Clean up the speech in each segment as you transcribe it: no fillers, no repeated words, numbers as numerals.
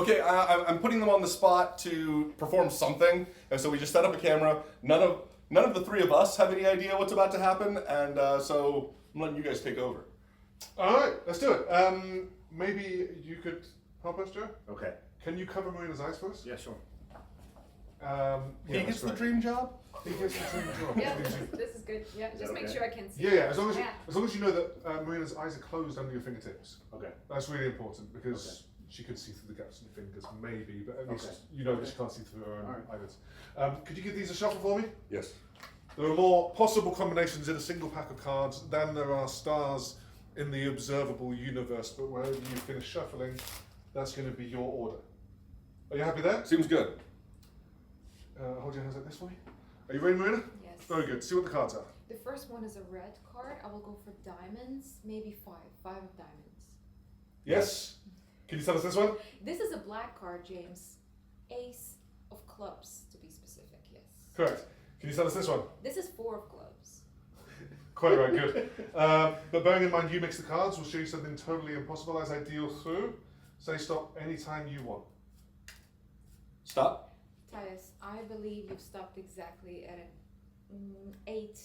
Okay, I'm putting them on the spot to perform something, and so we just set up a camera. None of the three of us have any idea what's about to happen, and so I'm letting you guys take over. All right, let's do it. Maybe you could help us, Joe? Okay. Can you cover Marina's eyes for us? Yeah, sure. He gets the dream job? He gets the dream job. Yeah, this is good. Yeah, just make okay? sure I can see. Yeah, as long as you know that Marina's eyes are closed under your fingertips. Okay. That's really important because she could see through the gaps in your fingers, maybe, but at least you know that she can't see through her own eyelids. Could you give these a shuffle for me? Yes. There are more possible combinations in a single pack of cards than there are stars in the observable universe, but wherever you finish shuffling, that's going to be your order. Are you happy there? Seems good. Hold your hands like this for me. Are you ready, Marina? Yes. Very good. See what the cards are. The first one is a red card. I will go for diamonds, maybe five of diamonds. Yes. Can you tell us this one? This is a black card, James. Ace of clubs, to be specific. Yes. Correct. Can you tell us this one? This is 4 of clubs. Quite right, good. But bearing in mind you mix the cards, we'll show you something totally impossible as I deal through. Say stop anytime you want. Stop. Titus, I believe you've stopped exactly at an 8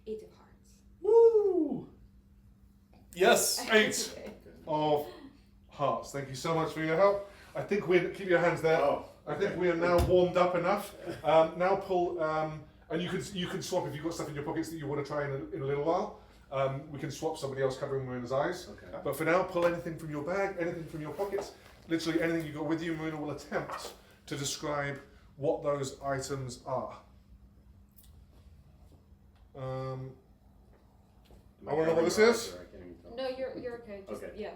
of hearts. Woo! Yes. 8 Okay. of hearts. Thank you so much for your help. I think we're, keep your hands there. Oh, I think we are now warmed up enough. Now pull, and you can swap if you've got stuff in your pockets that you want to try in a little while. We can swap somebody else covering Marina's eyes. Okay. But for now, pull anything from your bag, anything from your pockets, literally anything you've got with you. Marina will attempt to describe what those items are. I want to know what this is. No, you're okay. Just, Okay. Yeah.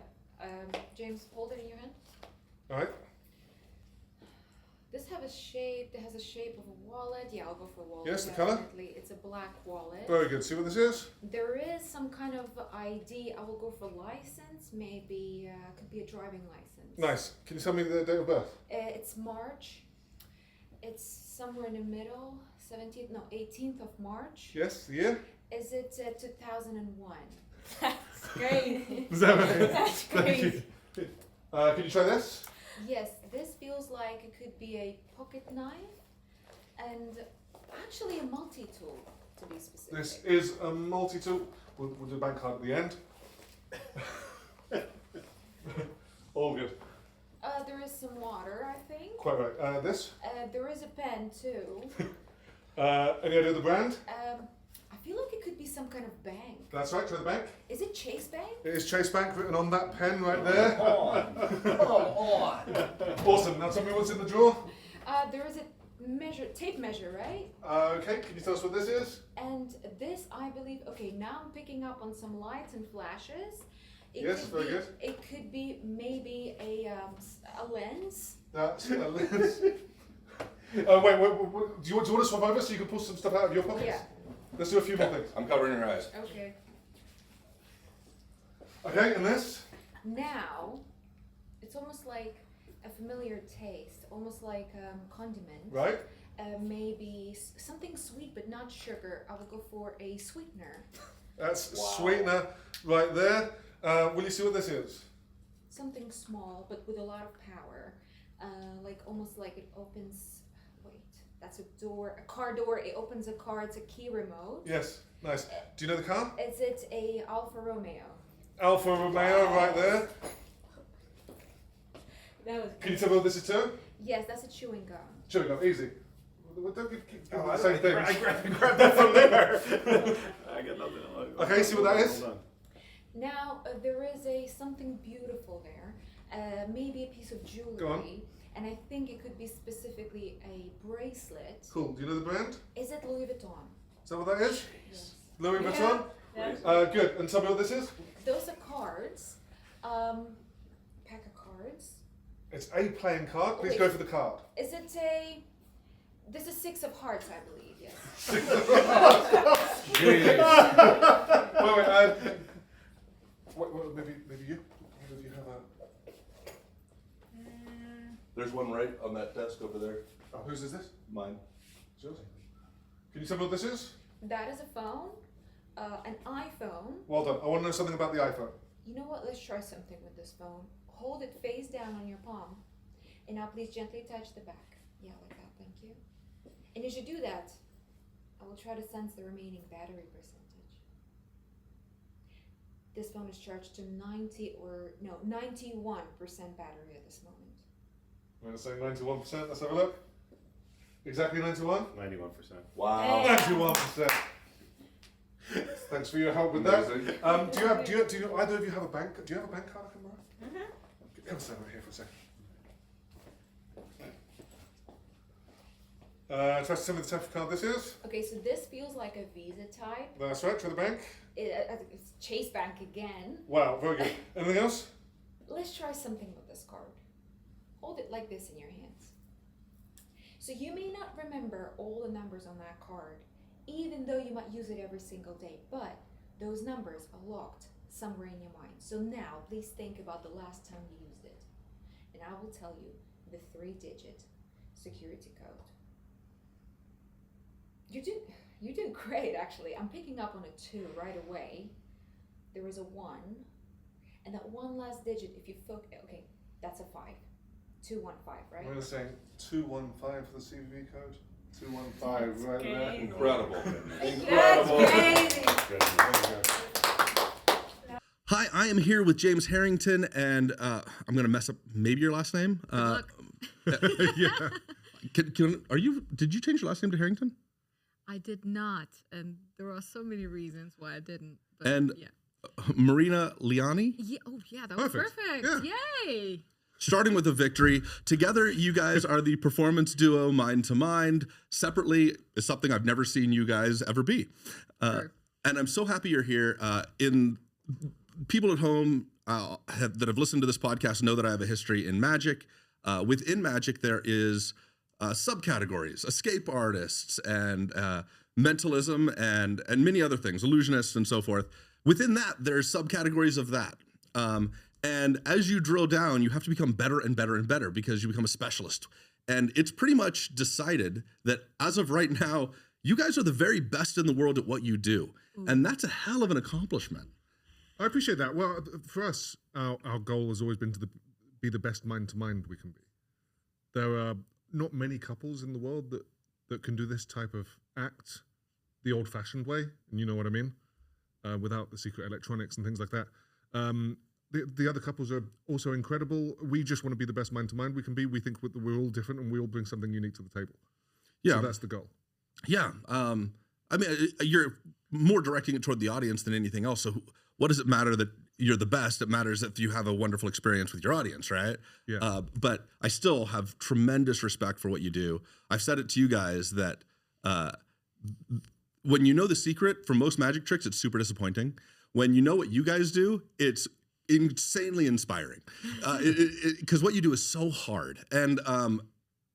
James, hold it in your hand. All right. This has a shape of a wallet. Yeah, I'll go for a wallet. Yes, the colour? Definitely. It's a black wallet. Very good. See what this is? There is some kind of ID. I will go for license. Maybe could be a driving license. Nice. Can you tell me the date of birth? It's March. It's somewhere in the middle. 18th of March. Yes, the year? Is it 2001? That's great. Is that right? That's Thank great. you. Can you try this? Yes, this feels like it could be a pocket knife and actually a multi-tool, to be specific. This is a multi-tool. We'll do the bank card at the end. All good. There is some water, I think. Quite right. This? There is a pen too. Any idea of the brand? I feel like it could be some kind of bank. That's right, try the bank. Is it Chase Bank? It is Chase Bank written on that pen right there. Come on. Awesome. Now tell me what's in the drawer. There is a tape measure, right? Okay, can you tell us what this is? And this, I believe, okay, now I'm picking up on some lights and flashes. Yes, very good. It could be maybe a lens. That's a lens. Wait, do you want to swap over so you can pull some stuff out of your pockets? Yeah. Let's do a few more things. I'm covering your eyes. Okay. Okay, and this? Now, it's almost like a familiar taste, almost like condiment. Right. Maybe something sweet but not sugar. I will go for a sweetener. That's Wow. sweetener right there. Will you see what this is? Something small but with a lot of power. Like almost like it opens. Wait, that's a door, a car door. It opens a car. It's a key remote. Yes, nice. Do you know the car? Is it a Alfa Romeo? Alfa Romeo right there. That was. Can you tell me what this is too? Yes, that's a chewing gum. Chewing gum, easy. Don't keep Oh, the same thing. I grabbed that from there. I got nothing. Okay, see what that is? Hold on. Now there is something beautiful there. Maybe a piece of jewelry. Go on. And I think it could be specifically a bracelet. Cool. Do you know the brand? Is it Louis Vuitton? Is that what that is? Yes. Louis Yeah. Vuitton? Yeah. Good. And tell me what this is? Those are cards. Pack of cards. It's a playing card. Please Wait. go for the card. Is it a? This is 6 of hearts, I believe. Yes. Wait, maybe you? Or do you have a... There's one right on that desk over there. Oh, whose is this? Mine. It's yours. Can you tell me what this is? That is a phone, an iPhone. Well done. I want to know something about the iPhone. You know what? Let's try something with this phone. Hold it face down on your palm. And now please gently touch the back. Yeah, like that, thank you. And as you do that, I will try to sense the remaining battery percentage. This phone is charged to 91% battery at this moment. I'm going to say 91%. Let's have a look. Exactly 91? 91%. Wow. Hey. 91%. Thanks for your help with that. Amazing. Do you either of you have a bank? Do you have a bank card I can borrow? Come stand over here for a second. Try to tell me the type of card this is. Okay, so this feels like a Visa type. That's right, for the bank. It's Chase Bank again. Wow, very good. Anything else? Let's try something with this card. Hold it like this in your hands. So you may not remember all the numbers on that card, even though you might use it every single day, but those numbers are locked somewhere in your mind. So now, please think about the last time you used it. And I will tell you the 3-digit security code. You're doing great, actually. I'm picking up on a 2 right away. There is a 1, and that one last digit, if you focus, okay, that's a 5. 215, right? I'm going to say 215 for the CVV code. 215 right there. Incredible. That's Incredible. crazy. Hi, I am here with James Harrington, and I'm going to mess up maybe your last name. Good Yeah. Did you change your last name to Harrington? I did not, and there are so many reasons why I didn't. But And yeah. Marina Liani? Yeah, oh yeah, that was perfect. Yay! Starting with a victory. Together, you guys are the performance duo Mind2Mind. Separately is something I've never seen you guys ever be. Sure. And I'm so happy you're here. People at home that have listened to this podcast know that I have a history in magic. Within magic, there is subcategories, escape artists and mentalism and many other things, illusionists and so forth. Within that, there's subcategories of that. And as you drill down, you have to become better and better and better because you become a specialist. And it's pretty much decided that as of right now, you guys are the very best in the world at what you do. And that's a hell of an accomplishment. I appreciate that. Well, for us, our goal has always been to be the best mind-to-mind we can be. There are not many couples in the world that can do this type of act the old-fashioned way, and you know what I mean, without the secret electronics and things like that. The other couples are also incredible. We just want to be the best mind-to-mind we can be. We think we're all different and we all bring something unique to the table. Yeah. So that's the goal. Yeah. I mean, you're more directing it toward the audience than anything else. So what does it matter that you're the best? It matters if you have a wonderful experience with your audience, right? Yeah. But I still have tremendous respect for what you do. I've said it to you guys that when you know the secret, for most magic tricks, it's super disappointing. When you know what you guys do, it's insanely inspiring because what you do is so hard. And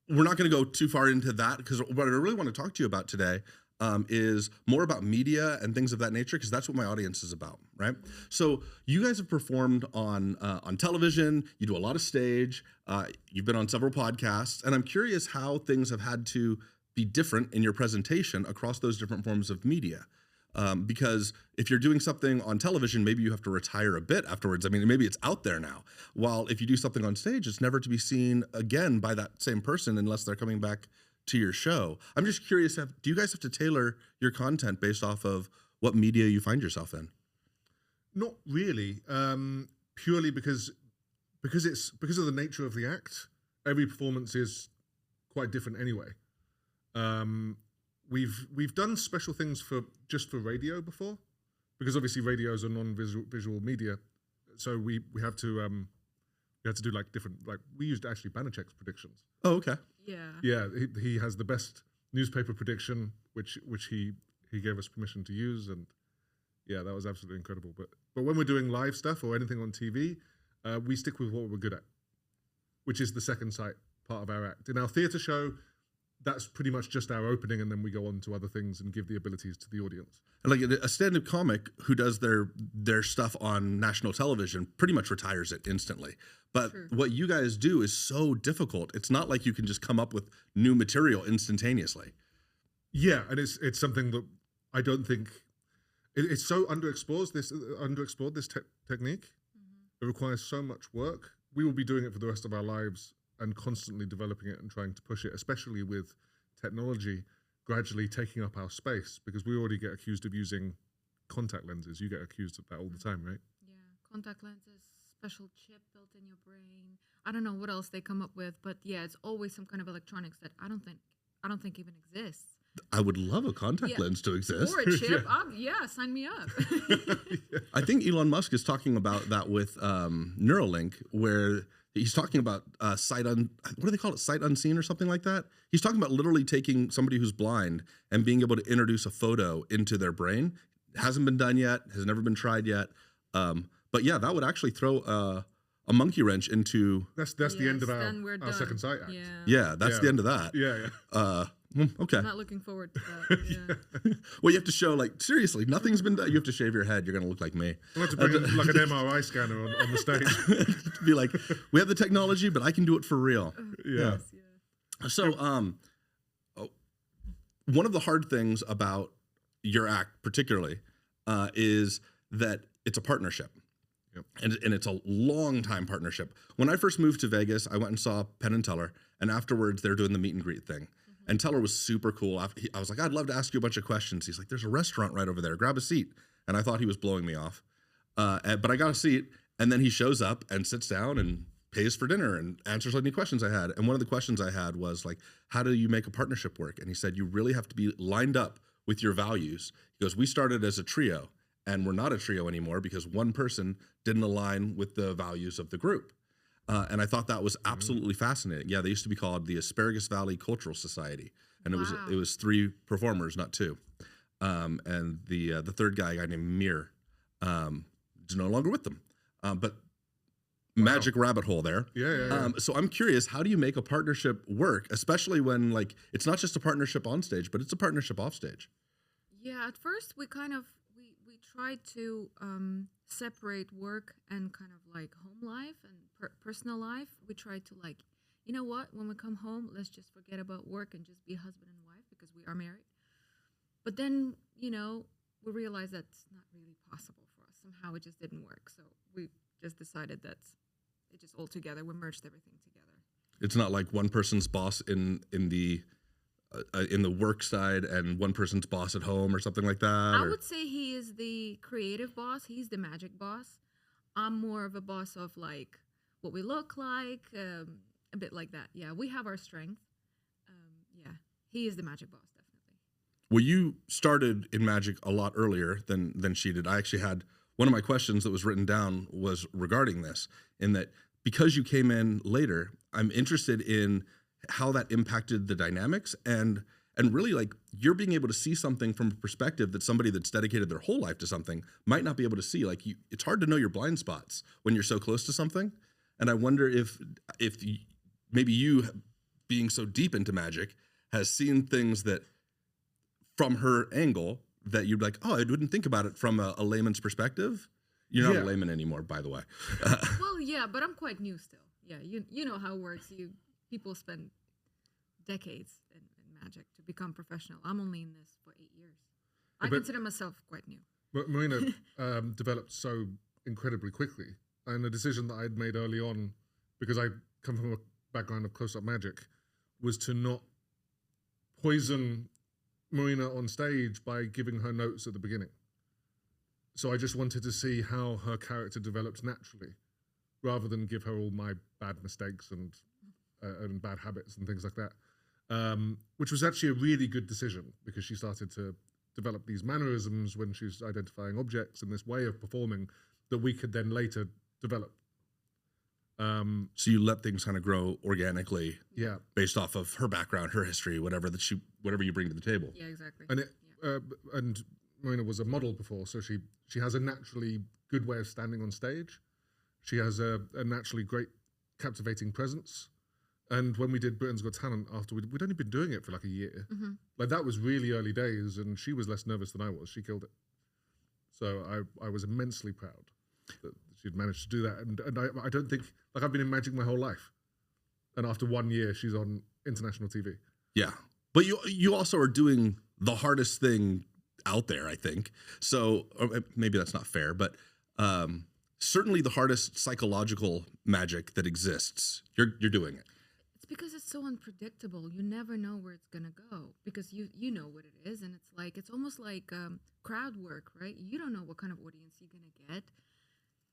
we're not going to go too far into that because what I really want to talk to you about today is more about media and things of that nature, because that's what my audience is about, right? So you guys have performed on television. You do a lot of stage. You've been on several podcasts, and I'm curious how things have had to be different in your presentation across those different forms of media. Because if you're doing something on television, maybe you have to retire a bit afterwards. I mean, maybe it's out there now. While if you do something on stage, it's never to be seen again by that same person unless they're coming back to your show. I'm just curious, do you guys have to tailor your content based off of what media you find yourself in? Not really, purely because of the nature of the act. Every performance is quite different anyway. We've done special things for radio before, because obviously radio is a non-visual media, so we have to do like different, like we used actually Banachek's predictions. Oh, okay. Yeah. He has the best newspaper prediction, which he gave us permission to use, and yeah, that was absolutely incredible. But when we're doing live stuff or anything on TV, we stick with what we're good at, which is the second sight part of our act. In our theatre show, that's pretty much just our opening, and then we go on to other things and give the abilities to the audience. Like a stand-up comic who does their stuff on national television pretty much retires it instantly. But what you guys do is so difficult. It's not like you can just come up with new material instantaneously. Yeah, and it's something that I don't think it's so underexplored. This technique. It requires so much work. We will be doing it for the rest of our lives and constantly developing it and trying to push it, especially with technology gradually taking up our space, because we already get accused of using contact lenses. You get accused of that all the time, right? Yeah, contact lenses, special chip built in your brain. I don't know what else they come up with, but yeah, it's always some kind of electronics that I don't think even exists. I would love a contact lens to exist. Or a chip. Yeah, sign me up. I think Elon Musk is talking about that with Neuralink, where he's talking about what do they call it? Sight unseen or something like that. He's talking about literally taking somebody who's blind and being able to introduce a photo into their brain. It hasn't been done yet, has never been tried yet. But yeah, that would actually throw a monkey wrench into. That's the end of our second sight act. Yeah, that's the end of that. Yeah. Okay. I'm not looking forward to that. Yeah. Well, you have to show, like, seriously, nothing's been done. You have to shave your head. You're going to look like me. I'll have to bring in, like, an MRI scanner on the stage. Be like, we have the technology, but I can do it for real. Yeah. Yes, yeah. So, one of the hard things about your act, particularly, is that it's a partnership. Yep. And it's a long time partnership. When I first moved to Vegas, I went and saw Penn and Teller, and afterwards they're doing the meet and greet thing. And Teller was super cool. I was like, I'd love to ask you a bunch of questions. He's like, there's a restaurant right over there. Grab a seat. And I thought he was blowing me off. But I got a seat, and then he shows up and sits down and pays for dinner and answers any questions I had. And one of the questions I had was like, how do you make a partnership work? And he said, you really have to be lined up with your values. He goes, we started as a trio, and we're not a trio anymore because one person didn't align with the values of the group. And I thought that was absolutely fascinating. Yeah, they used to be called the Asparagus Valley Cultural Society, and it was 3 performers, not 2. And the third guy, a guy named Mir, is no longer with them. But magic rabbit hole there. Yeah. So I'm curious, how do you make a partnership work, especially when, like, it's not just a partnership on stage, but it's a partnership off stage? Yeah, at first we kind of we tried to separate work and kind of like home life and personal life. We tried to, like, you know what, when we come home, let's just forget about work and just be husband and wife because we are married. But then, you know, we realized that's not really possible for us. Somehow it just didn't work. So we just decided that it just all together, we merged everything together. It's not like one person's boss in the work side and one person's boss at home or something like that? I would say he is the creative boss. He's the magic boss. I'm more of a boss of, like, what we look like, a bit like that. Yeah, we have our strength. Yeah, he is the magic boss, definitely. Well, you started in magic a lot earlier than she did. I actually had one of my questions that was written down was regarding this, in that because you came in later, I'm interested in how that impacted the dynamics and really, like, you're being able to see something from a perspective that somebody that's dedicated their whole life to something might not be able to see. Like, it's hard to know your blind spots when you're so close to something. And I wonder if maybe you, being so deep into magic, has seen things that from her angle that you'd be like, oh, I wouldn't think about it from a layman's perspective. You're not a layman anymore, by the way. Well, yeah, but I'm quite new still. Yeah, you know how it works. People spend decades in magic to become professional. I'm only in this for 8 years. I consider myself quite new. But Marina developed so incredibly quickly. And the decision that I'd made early on, because I come from a background of close-up magic, was to not poison Marina on stage by giving her notes at the beginning. So I just wanted to see how her character developed naturally, rather than give her all my bad mistakes and bad habits and things like that, which was actually a really good decision, because she started to develop these mannerisms when she was identifying objects and this way of performing that we could then later develop. So you let things kind of grow organically, yeah, based off of her background, her history, whatever you bring to the table. Yeah, exactly. And and Marina was a model before, so she has a naturally good way of standing on stage. She has a naturally great, captivating presence. And when we did Britain's Got Talent, after we'd only been doing it for like a year, like that was really early days, and she was less nervous than I was. She killed it. So I was immensely proud that she'd managed to do that. And I don't think, like, I've been in magic my whole life, and after 1 year, she's on international TV. Yeah, but you also are doing the hardest thing out there, I think. So or maybe that's not fair, but certainly the hardest psychological magic that exists. You're doing it. because it's so unpredictable. You never know where it's gonna go because you know what it is, and it's almost like crowd work, right? You don't know what kind of audience you're gonna get.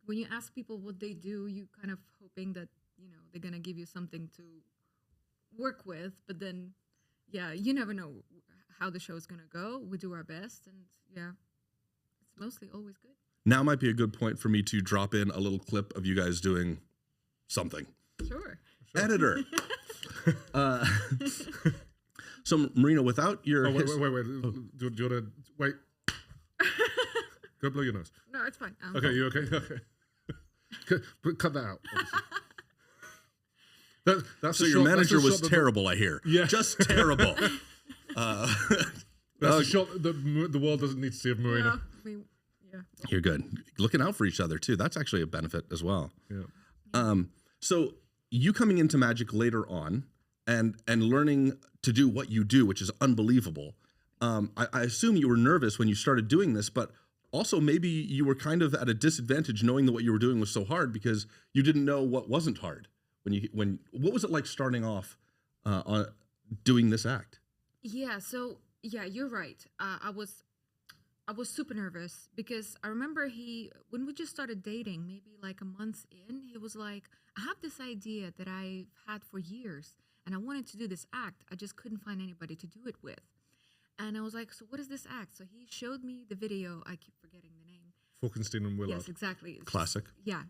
When you ask people what they do, you kind of hoping that they're gonna give you something to work with, but then you never know how the show's gonna go. We do our best, and it's mostly always good. Now might be a good point for me to drop in a little clip of you guys doing something. Sure. Editor. So Marina, without your wait. Do you want to wait? Go blow your nose. No, it's fine. Okay, you okay? Okay. Cut that out. That's so a your shot, manager that's a was shot terrible, I hear. Yeah. Just terrible. That's a shot that the world doesn't need to see of Marina. You're good. Looking out for each other too. That's actually a benefit as well. Yeah. So you coming into magic later on and learning to do what you do, which is unbelievable. I assume you were nervous when you started doing this, but also maybe you were kind of at a disadvantage knowing that what you were doing was so hard because you didn't know what wasn't hard. What was it like starting off on doing this act? Yeah, so you're right. I was super nervous because I remember when we just started dating, maybe like a month in, he was like, I have this idea that I've had for years and I wanted to do this act. I just couldn't find anybody to do it with. And I was like, so what is this act? So he showed me the video. I keep forgetting the name. Falkenstein and Willard. Yes, exactly. It's Classic. yeah.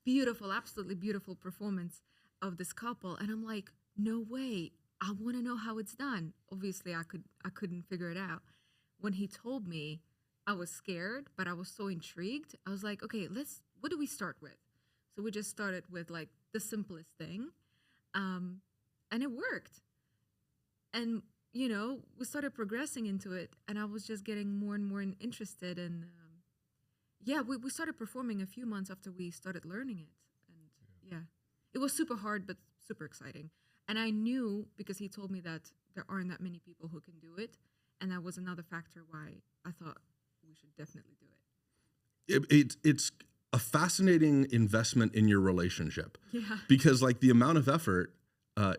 Beautiful, absolutely beautiful performance of this couple. And I'm like, no way. I want to know how it's done. Obviously, I couldn't figure it out. When he told me, I was scared, but I was so intrigued. I was like, okay, what do we start with? So we just started with like the simplest thing. And it worked. And, we started progressing into it. And I was just getting more and more interested. And we started performing a few months after we started learning it. And it was super hard, but super exciting. And I knew because he told me that there aren't that many people who can do it. And that was another factor why I thought we should definitely do it. It's a fascinating investment in your relationship. Yeah. Because like the amount of effort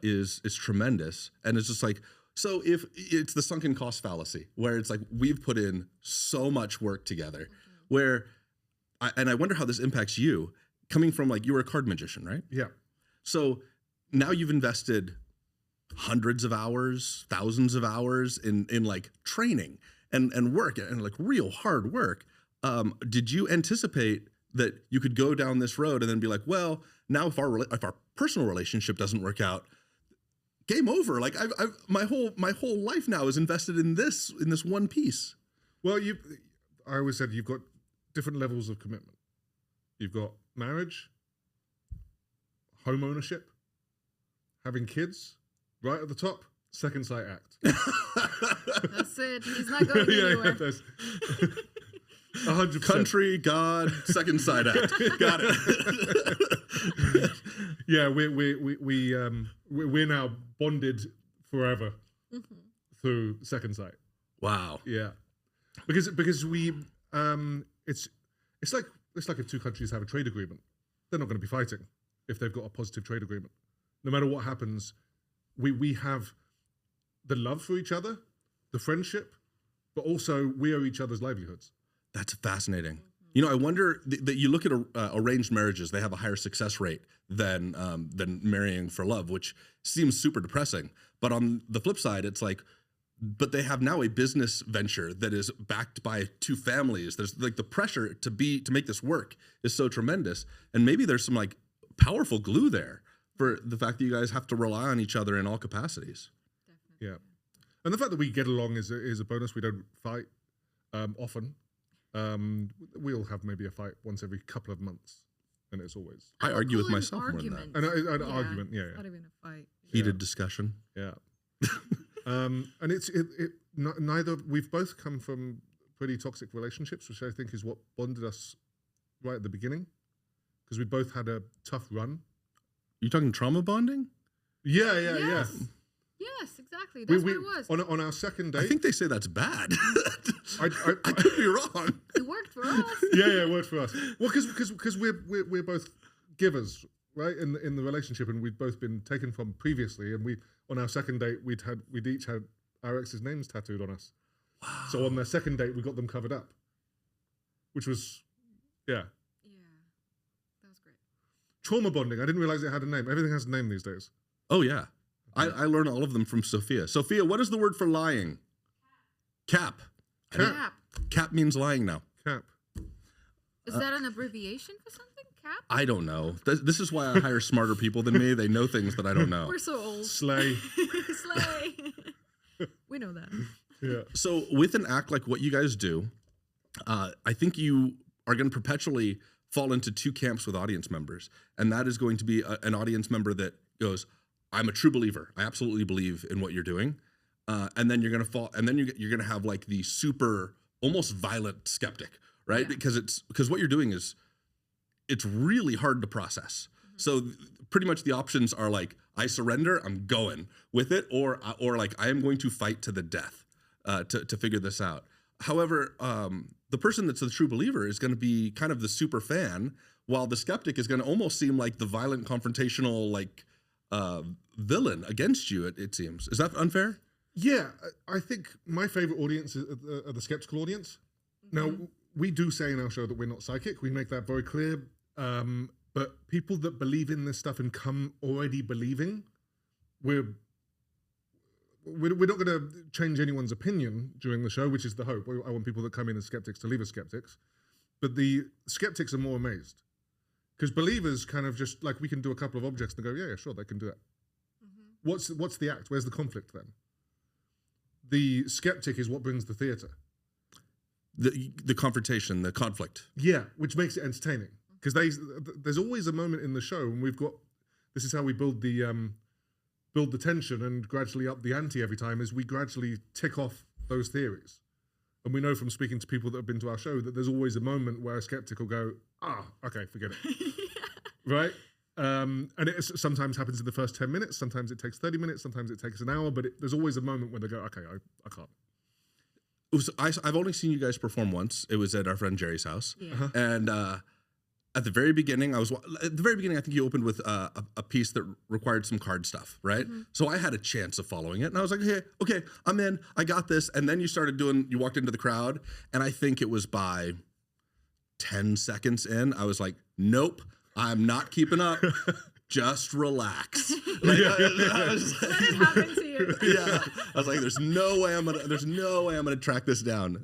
is tremendous. And it's just like, so if it's the sunken cost fallacy where it's like, we've put in so much work together where, I wonder how this impacts you coming from like, you were a card magician, right? Yeah. So now you've invested hundreds of hours, thousands of hours in like training and work and like real hard work. Did you anticipate that you could go down this road and then be like, well, now if our personal relationship doesn't work out, game over. Like my whole life now is invested in this one piece. Well, I always said you've got different levels of commitment. You've got marriage, home ownership, having kids, right at the top, second sight act. That's it. He's not going anywhere. 100%. Country, God, second sight act. Got it. Yeah, we're now bonded forever through second sight. Wow. Yeah, because we it's like if two countries have a trade agreement, they're not going to be fighting if they've got a positive trade agreement. No matter what happens, we have the love for each other, the friendship, but also we are each other's livelihoods. That's fascinating. I wonder that you look at arranged marriages; they have a higher success rate than marrying for love, which seems super depressing. But on the flip side, it's like, but they have now a business venture that is backed by two families. There's like the pressure to make this work is so tremendous, and maybe there's some like powerful glue there for the fact that you guys have to rely on each other in all capacities. Definitely. Yeah, and the fact that we get along is a bonus. We don't fight often. We'll have maybe a fight once every couple of months, and it's always I argue with call it myself more than that. an argument. Yeah, Not even a fight. Heated discussion. yeah. And it's neither. We've both come from pretty toxic relationships, which I think is what bonded us right at the beginning, because we both had a tough run. You talking trauma bonding? Yeah. Yes, exactly. That's what it was. On our second date. I think they say that's bad. I could be wrong. It worked for us. Yeah, it worked for us. Well, because we're both givers, right, in the relationship, and we'd both been taken from previously, and we on our second date we'd each had our ex's names tattooed on us. Wow. So on their second date we got them covered up, which was Yeah, that was great. trauma bonding. I didn't realize it had a name. Everything has a name these days. Oh yeah, I learned all of them from Sophia. Sophia, what is the word for lying? Cap. Cap. Cap means lying now. Cap. Is that an abbreviation for something? Cap? I don't know. This is why I hire smarter people than me. They know things that I don't know. We're so old. Slay. Slay. We know that. Yeah. So with an act like what you guys do, I think you are going to perpetually fall into two camps with audience members. And that is going to be an audience member that goes, I'm a true believer. I absolutely believe in what you're doing. And then you're going to fall, and then you're going to have like the super, almost violent skeptic, right? Yeah. Because what you're doing is, it's really hard to process. Mm-hmm. So pretty much the options are like, I surrender, I'm going with it, or like I am going to fight to the death to figure this out. However, the person that's the true believer is going to be kind of the super fan, while the skeptic is going to almost seem like the violent, confrontational, like villain against you. It seems. Is that unfair? Yeah, I think my favorite audience are the skeptical audience. Now, we do say in our show that we're not psychic. We make that very clear. But people that believe in this stuff and come already believing, we're not going to change anyone's opinion during the show, which is the hope. I want people that come in as skeptics to leave as skeptics. But the skeptics are more amazed. Because believers kind of just, like, we can do a couple of objects and go, yeah, sure, they can do that. Mm-hmm. What's the act? Where's the conflict then? The skeptic is what brings the theatre. The confrontation, the conflict. Yeah, which makes it entertaining. Because there's always a moment in the show, and this is how we build the tension and gradually up the ante every time, is we gradually tick off those theories. And we know from speaking to people that have been to our show that there's always a moment where a skeptic will go, okay, forget it. Right? And it sometimes happens in the first 10 minutes, sometimes it takes 30 minutes, sometimes it takes an hour, but there's always a moment when they go, okay, I can't. I've only seen you guys perform once. It was at our friend Jerry's house. Yeah. Uh-huh. And at the very beginning, I think you opened with a piece that required some card stuff, right? Mm-hmm. So I had a chance of following it, and I was like, okay, I'm in, I got this. And then you walked into the crowd, and I think it was by 10 seconds in, I was like, nope, I'm not keeping up. Just relax. Like, I was like, Let it happen to you. yeah, I was like, "There's no way I'm gonna track this down."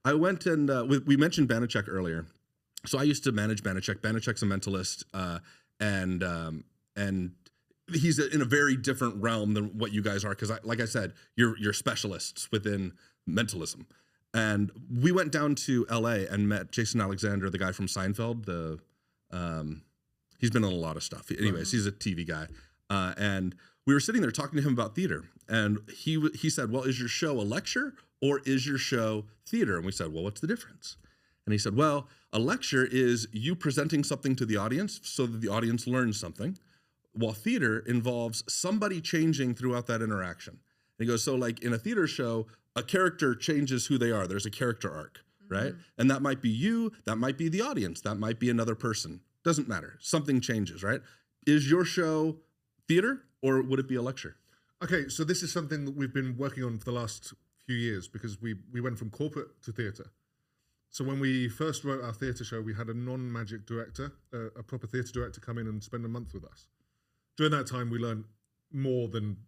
I went and we mentioned Banachek earlier, so I used to manage Banachek. Banachek's a mentalist, and he's in a very different realm than what you guys are. Because, like I said, you're specialists within mentalism, and we went down to L.A. and met Jason Alexander, the guy from Seinfeld. He's been on a lot of stuff. Anyways, he's a TV guy. And we were sitting there talking to him about theater. And he said, well, is your show a lecture or is your show theater? And we said, well, what's the difference? And he said, well, a lecture is you presenting something to the audience so that the audience learns something, while theater involves somebody changing throughout that interaction. And he goes, so like in a theater show, a character changes who they are. There's a character arc, right? And that might be you, that might be the audience, that might be another person. Doesn't matter. Something changes, right? Is your show theater or would it be a lecture? Okay, so this is something that we've been working on for the last few years because we went from corporate to theatre. So when we first wrote our theatre show, we had a non-magic director, a proper theatre director, come in and spend a month with us. During that time, we learned more than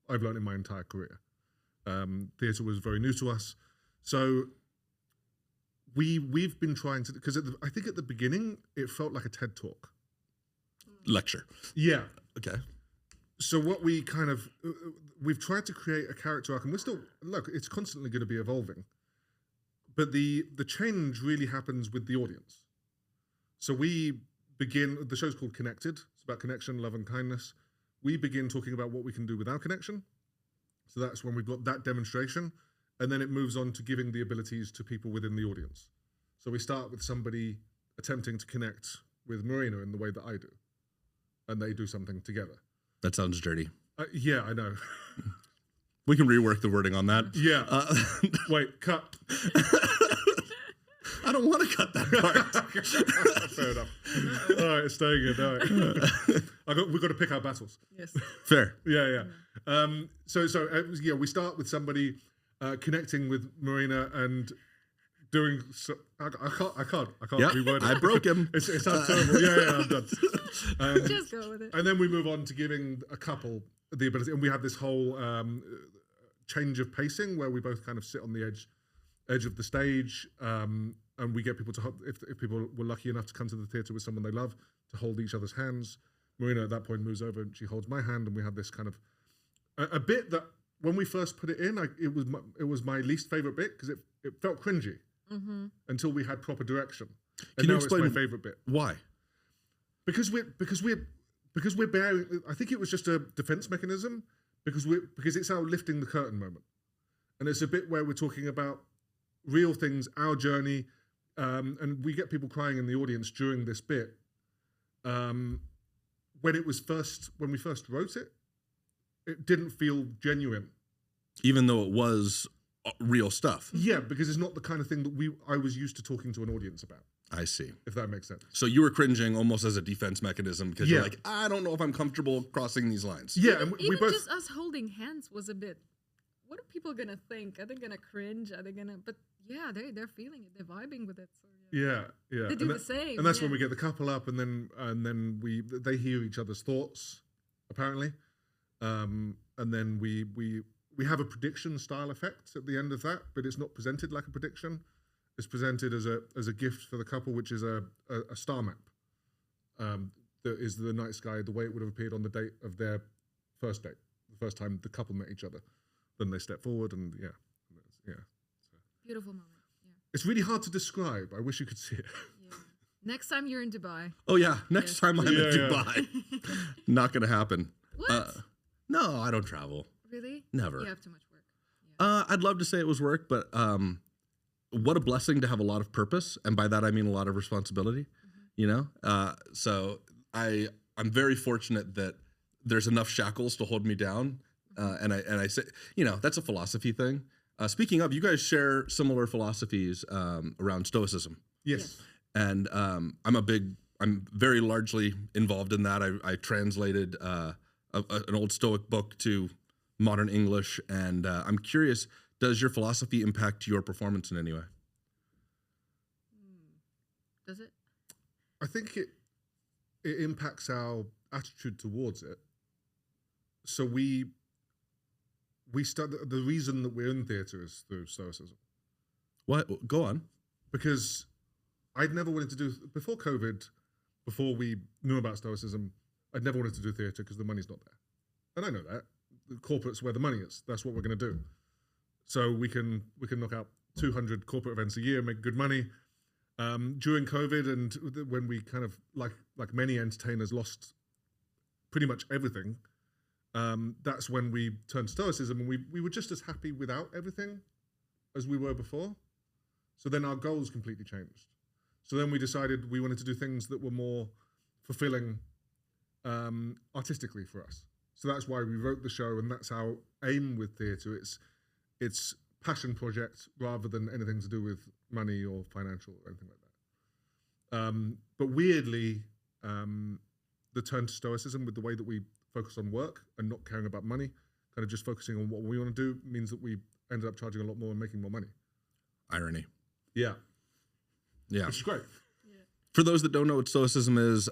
I've learned in my entire career. Theatre was very new to us. So we've been trying to, because I think at the beginning, it felt like a TED Talk. Lecture. Yeah. Okay. So what we kind of, we've tried to create a character arc, and we're still, look, it's constantly going to be evolving. But the change really happens with the audience. So we begin, the show's called Connected. It's about connection, love, and kindness. We begin talking about what we can do without connection. So that's when we've got that demonstration. And then it moves on to giving the abilities to people within the audience. So we start with somebody attempting to connect with Marina in the way that I do. And they do something together. That sounds dirty. Yeah, I know. We can rework the wording on that. Yeah. Wait, cut. don't want to cut that part. Fair enough. All right, it's staying in. All right. We've got to pick our battles. Yes. Fair. Yeah. We start with somebody connecting with Marina and doing. I can't Yeah, reword it. I broke him. It sounds terrible. Yeah, I'm done. Just go with it. And then we move on to giving a couple the ability, and we have this whole change of pacing where we both kind of sit on the edge of the stage, and we get people to if people were lucky enough to come to the theatre with someone they love, to hold each other's hands. Marina at that point moves over and she holds my hand, and we have this kind of a bit that when we first put it in, it was my least favorite bit because it felt cringy until we had proper direction. And Can you now explain it's my favorite bit why? because we're bearing. I think it was just a defense mechanism because it's our lifting the curtain moment, and it's a bit where we're talking about real things, our journey, and we get people crying in the audience during this bit. When we first wrote it, it didn't feel genuine. Even though it was real stuff. Yeah, because it's not the kind of thing that I was used to talking to an audience about. I see. If that makes sense. So you were cringing almost as a defense mechanism because Yeah. you're like, I don't know if I'm comfortable crossing these lines. Yeah, and we Even both. just us holding hands was a bit. What are people gonna think? Are they gonna cringe? Are they gonna? But yeah, they're feeling it. They're vibing with it. So Yeah. They do the same. And that's yeah. when we get the couple up, and then they hear each other's thoughts, apparently, and then we have a prediction style effect at the end of that, but it's not presented like a prediction. It's presented as a gift for the couple, which is a star map. That is the night sky, the way it would have appeared on the date of their first date, the first time the couple met each other. Then they step forward, and yeah. Beautiful moment. Yeah. It's really hard to describe. I wish you could see it. Yeah. Next time you're in Dubai. Oh yeah, next time I'm in Yeah. Dubai. Not gonna happen. What? No, I don't travel. Really? Never. You have too much work. Yeah. I'd love to say it was work, but what a blessing to have a lot of purpose, and by that I mean a lot of responsibility. You know, so I'm very fortunate that there's enough shackles to hold me down, and I say, you know, that's a philosophy thing. Speaking of, you guys share similar philosophies around Stoicism, Yes. and I'm very largely involved in that. I translated an old Stoic book to modern English, and I'm curious, does your philosophy impact your performance in any way? Does it? I think it impacts our attitude towards it. So we study. The reason that we're in theatre is through Stoicism. What? Go on. Because I'd never wanted to do, before COVID, before we knew about Stoicism, I'd never wanted to do theatre because the money's not there. And I know that. The corporate's where the money is. That's what we're going to do. So we can knock out 200 corporate events a year, make good money. During COVID, and when we kind of, like many entertainers, lost pretty much everything, that's when we turned to Stoicism, and we were just as happy without everything as we were before. So then our goals completely changed. So then we decided we wanted to do things that were more fulfilling artistically for us. So that's why we wrote the show, and that's our aim with theatre. It's passion project rather than anything to do with money or financial or anything like that. But weirdly, the turn to Stoicism with the way that we focus on work and not caring about money, kind of just focusing on what we want to do, means that we ended up charging a lot more and making more money. Irony. Yeah. Yeah. Which is great. For those that don't know what Stoicism is,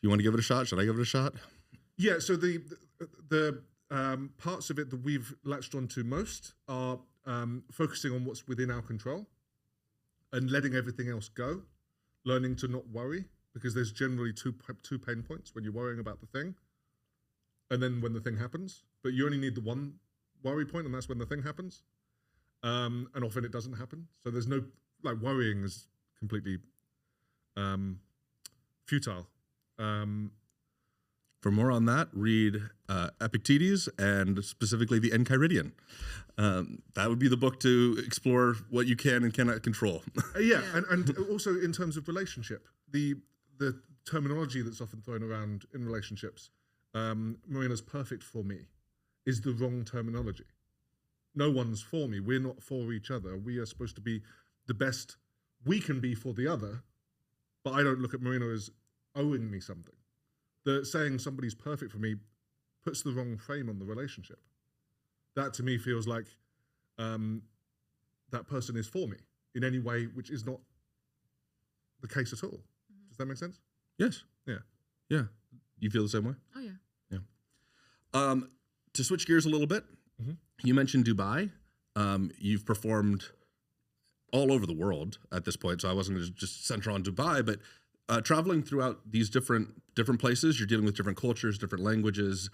you want to give it a shot? Should I give it a shot? Yeah, so the parts of it that we've latched onto most are focusing on what's within our control and letting everything else go, learning to not worry, because there's generally two pain points when you're worrying about the thing and then when the thing happens. But you only need the one worry point, and that's when the thing happens. And often it doesn't happen. So there's no, like, worrying is completely futile. For more on that, read Epictetus and specifically the Enchiridion. That would be the book to explore what you can and cannot control. Yeah, and also in terms of relationship, the terminology that's often thrown around in relationships, Marina's perfect for me, is the wrong terminology. No one's for me. We're not for each other. We are supposed to be the best we can be for the other, but I don't look at Marina as owing me something. Saying somebody's perfect for me puts the wrong frame on the relationship. That to me feels like that person is for me in any way, which is not the case at all. Does that make sense? Yes. Yeah. Yeah. You feel the same way? Oh yeah. To switch gears a little bit, you mentioned Dubai. You've performed all over the world at this point, so I wasn't going to just center on Dubai, but traveling throughout these different places, you're dealing with different cultures, different languages,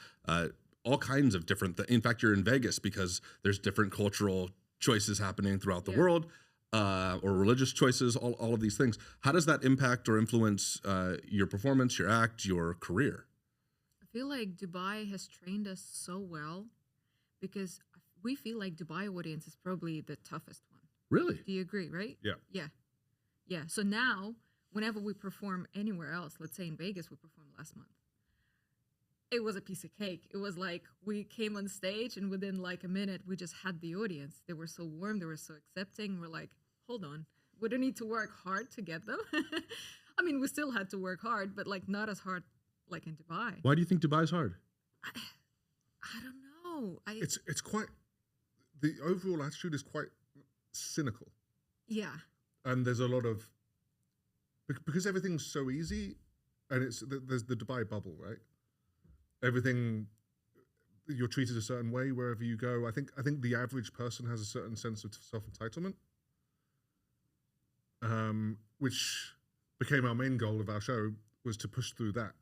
all kinds of different in fact, you're in Vegas because there's different cultural choices happening throughout the world, or religious choices, all of these things. How does that impact or influence your performance, your act, your career? I feel like Dubai has trained us so well because we feel like Dubai audience is probably the toughest one. Really? Do you agree, right? Yeah. Yeah. Yeah. So now, whenever we perform anywhere else, let's say in Vegas, we performed last month, it was a piece of cake. It was like we came on stage and within like a minute, we just had the audience. They were so warm. They were so accepting. We're like, hold on. We don't need to work hard to get them. I mean, we still had to work hard, but like not as hard like in Dubai. Why do you think Dubai's hard? I don't know. It's quite, the overall attitude is quite cynical. Yeah. And there's a lot of, because everything's so easy, and there's the Dubai bubble, right? Everything, you're treated a certain way wherever you go. I think the average person has a certain sense of self-entitlement, which became our main goal of our show, was to push through that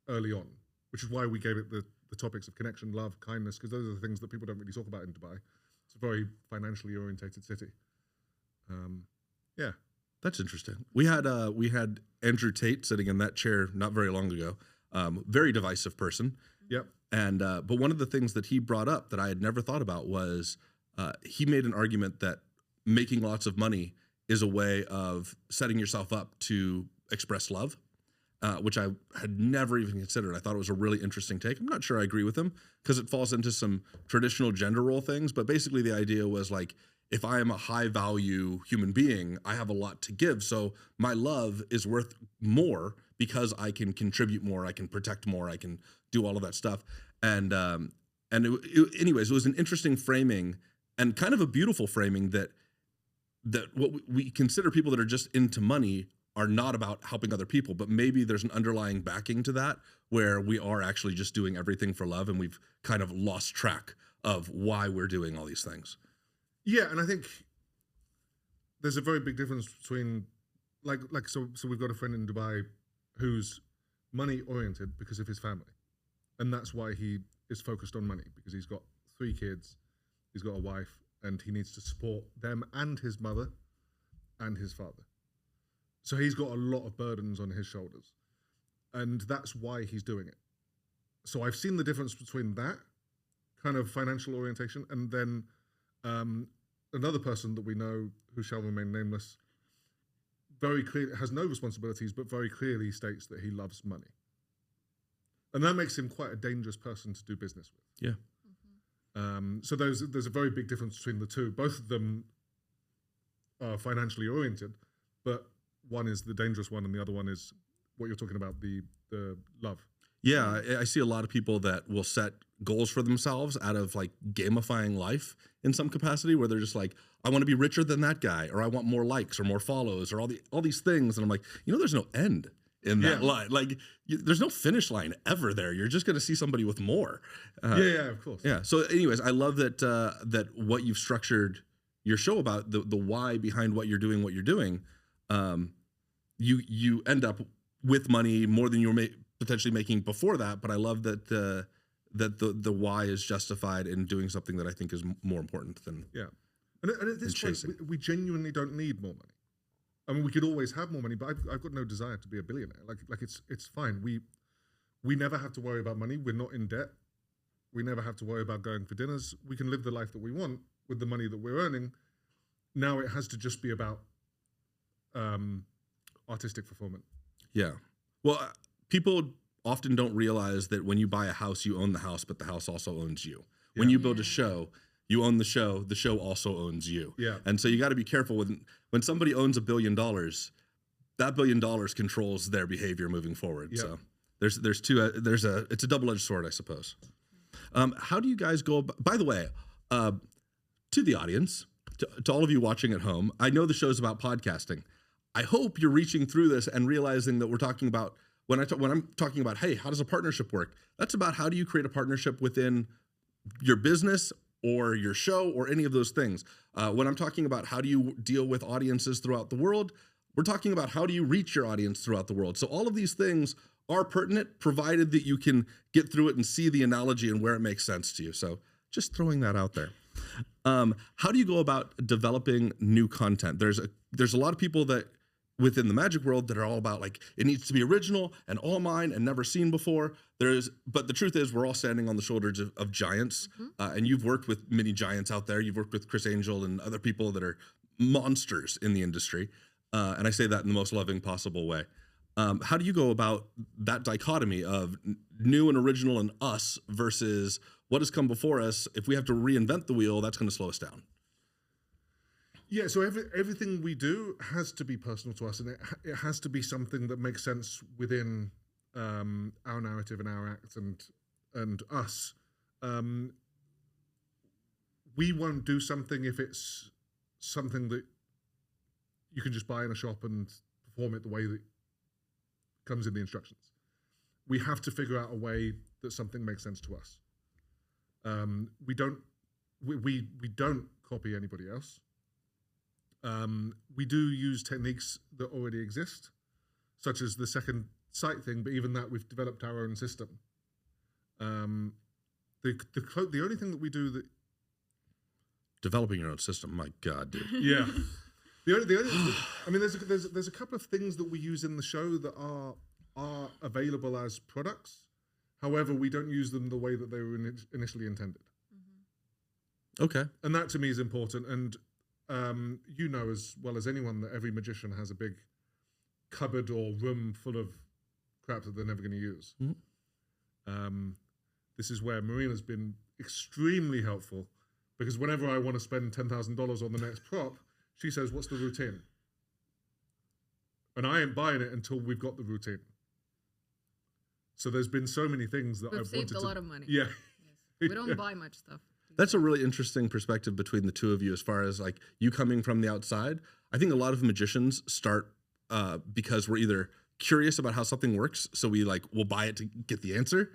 early on, which is why we gave it the topics of connection, love, kindness, because those are the things that people don't really talk about in Dubai. It's a very financially orientated city. Yeah. That's interesting. We had Andrew Tate sitting in that chair not very long ago. Very divisive person. Yep. And but one of the things that he brought up that I had never thought about was he made an argument that making lots of money is a way of setting yourself up to express love, which I had never even considered. I thought it was a really interesting take. I'm not sure I agree with him because it falls into some traditional gender role things. But basically the idea was like, if I am a high value human being, I have a lot to give. So my love is worth more because I can contribute more, I can protect more, I can do all of that stuff. And anyways, it was an interesting framing and kind of a beautiful framing that what we consider people that are just into money are not about helping other people, but maybe there's an underlying backing to that where we are actually just doing everything for love and we've kind of lost track of why we're doing all these things. Yeah, and I think there's a very big difference between so we've got a friend in Dubai who's money oriented because of his family. And that's why he is focused on money, because he's got 3 kids, he's got a wife, and he needs to support them and his mother and his father. So he's got a lot of burdens on his shoulders. And that's why he's doing it. So I've seen the difference between that kind of financial orientation and then another person that we know who shall remain nameless very clearly has no responsibilities, but very clearly states that he loves money. And that makes him quite a dangerous person to do business with. Yeah. So there's a very big difference between the two. Both of them are financially oriented, but one is the dangerous one and the other one is what you're talking about, the love. Yeah, I see a lot of people that will set goals for themselves out of like gamifying life in some capacity where they're just like, I want to be richer than that guy, or I want more likes or more follows or all these things. And I'm like, there's no end in that line. Like there's no finish line ever there. You're just going to see somebody with more. Yeah, of course. Yeah. So anyways, I love that that what you've structured your show about, the why behind what you're doing. You end up with money more than you were potentially making before that, but I love that the why is justified in doing something that I think is more important than And at this point, we genuinely don't need more money. I mean, we could always have more money, but I've got no desire to be a billionaire. Like it's fine. We never have to worry about money. We're not in debt. We never have to worry about going for dinners. We can live the life that we want with the money that we're earning. Now it has to just be about artistic fulfillment. Yeah. Well, people often don't realize that when you buy a house, you own the house, but the house also owns you. When you build a show, You own the show also owns you. Yeah. And so you got to be careful when somebody owns $1 billion, that $1 billion controls their behavior moving forward. Yeah. So it's a double-edged sword, I suppose. How do you guys go by the way, to the audience, to all of you watching at home, I know the show's about podcasting. I hope you're reaching through this and realizing that we're talking about, when I'm talking about, hey, how does a partnership work? That's about how do you create a partnership within your business or your show or any of those things. When I'm talking about how do you deal with audiences throughout the world, we're talking about how do you reach your audience throughout the world. So all of these things are pertinent, provided that you can get through it and see the analogy and where it makes sense to you. So just throwing that out there. How do you go about developing new content? There's a lot of people that within the magic world that are all about like it needs to be original and all mine and never seen before. But the truth is we're all standing on the shoulders of giants, and you've worked with many giants out there. You've worked with Chris Angel and other people that are monsters in the industry, and I say that in the most loving possible way. How do you go about that dichotomy of new and original and us versus what has come before us? If we have to reinvent the wheel, that's going to slow us down. Yeah, so everything we do has to be personal to us, and it has to be something that makes sense within our narrative and our act and us. We won't do something if it's something that you can just buy in a shop and perform it the way that comes in the instructions. We have to figure out a way that something makes sense to us. We don't copy anybody else. We do use techniques that already exist, such as the second sight thing, but even that we've developed our own system. The only thing that we do that Developing your own system, my God, dude. yeah, the only I mean, there's a couple of things that we use in the show that are available as products. However, we don't use them the way that they were initially intended. Okay. And that to me is important. And you know as well as anyone that every magician has a big cupboard or room full of crap that they're never going to use. Mm-hmm. This is where Marina's been extremely helpful, because whenever I want to spend $10,000 on the next prop, she says, "What's the routine?" And I ain't buying it until we've got the routine. So there's been so many things that We've I've saved wanted a lot of money. Yeah. Yes. We don't buy much stuff. That's a really interesting perspective between the two of you as far as like you coming from the outside. I think a lot of magicians start because we're either curious about how something works, so we'll buy it to get the answer,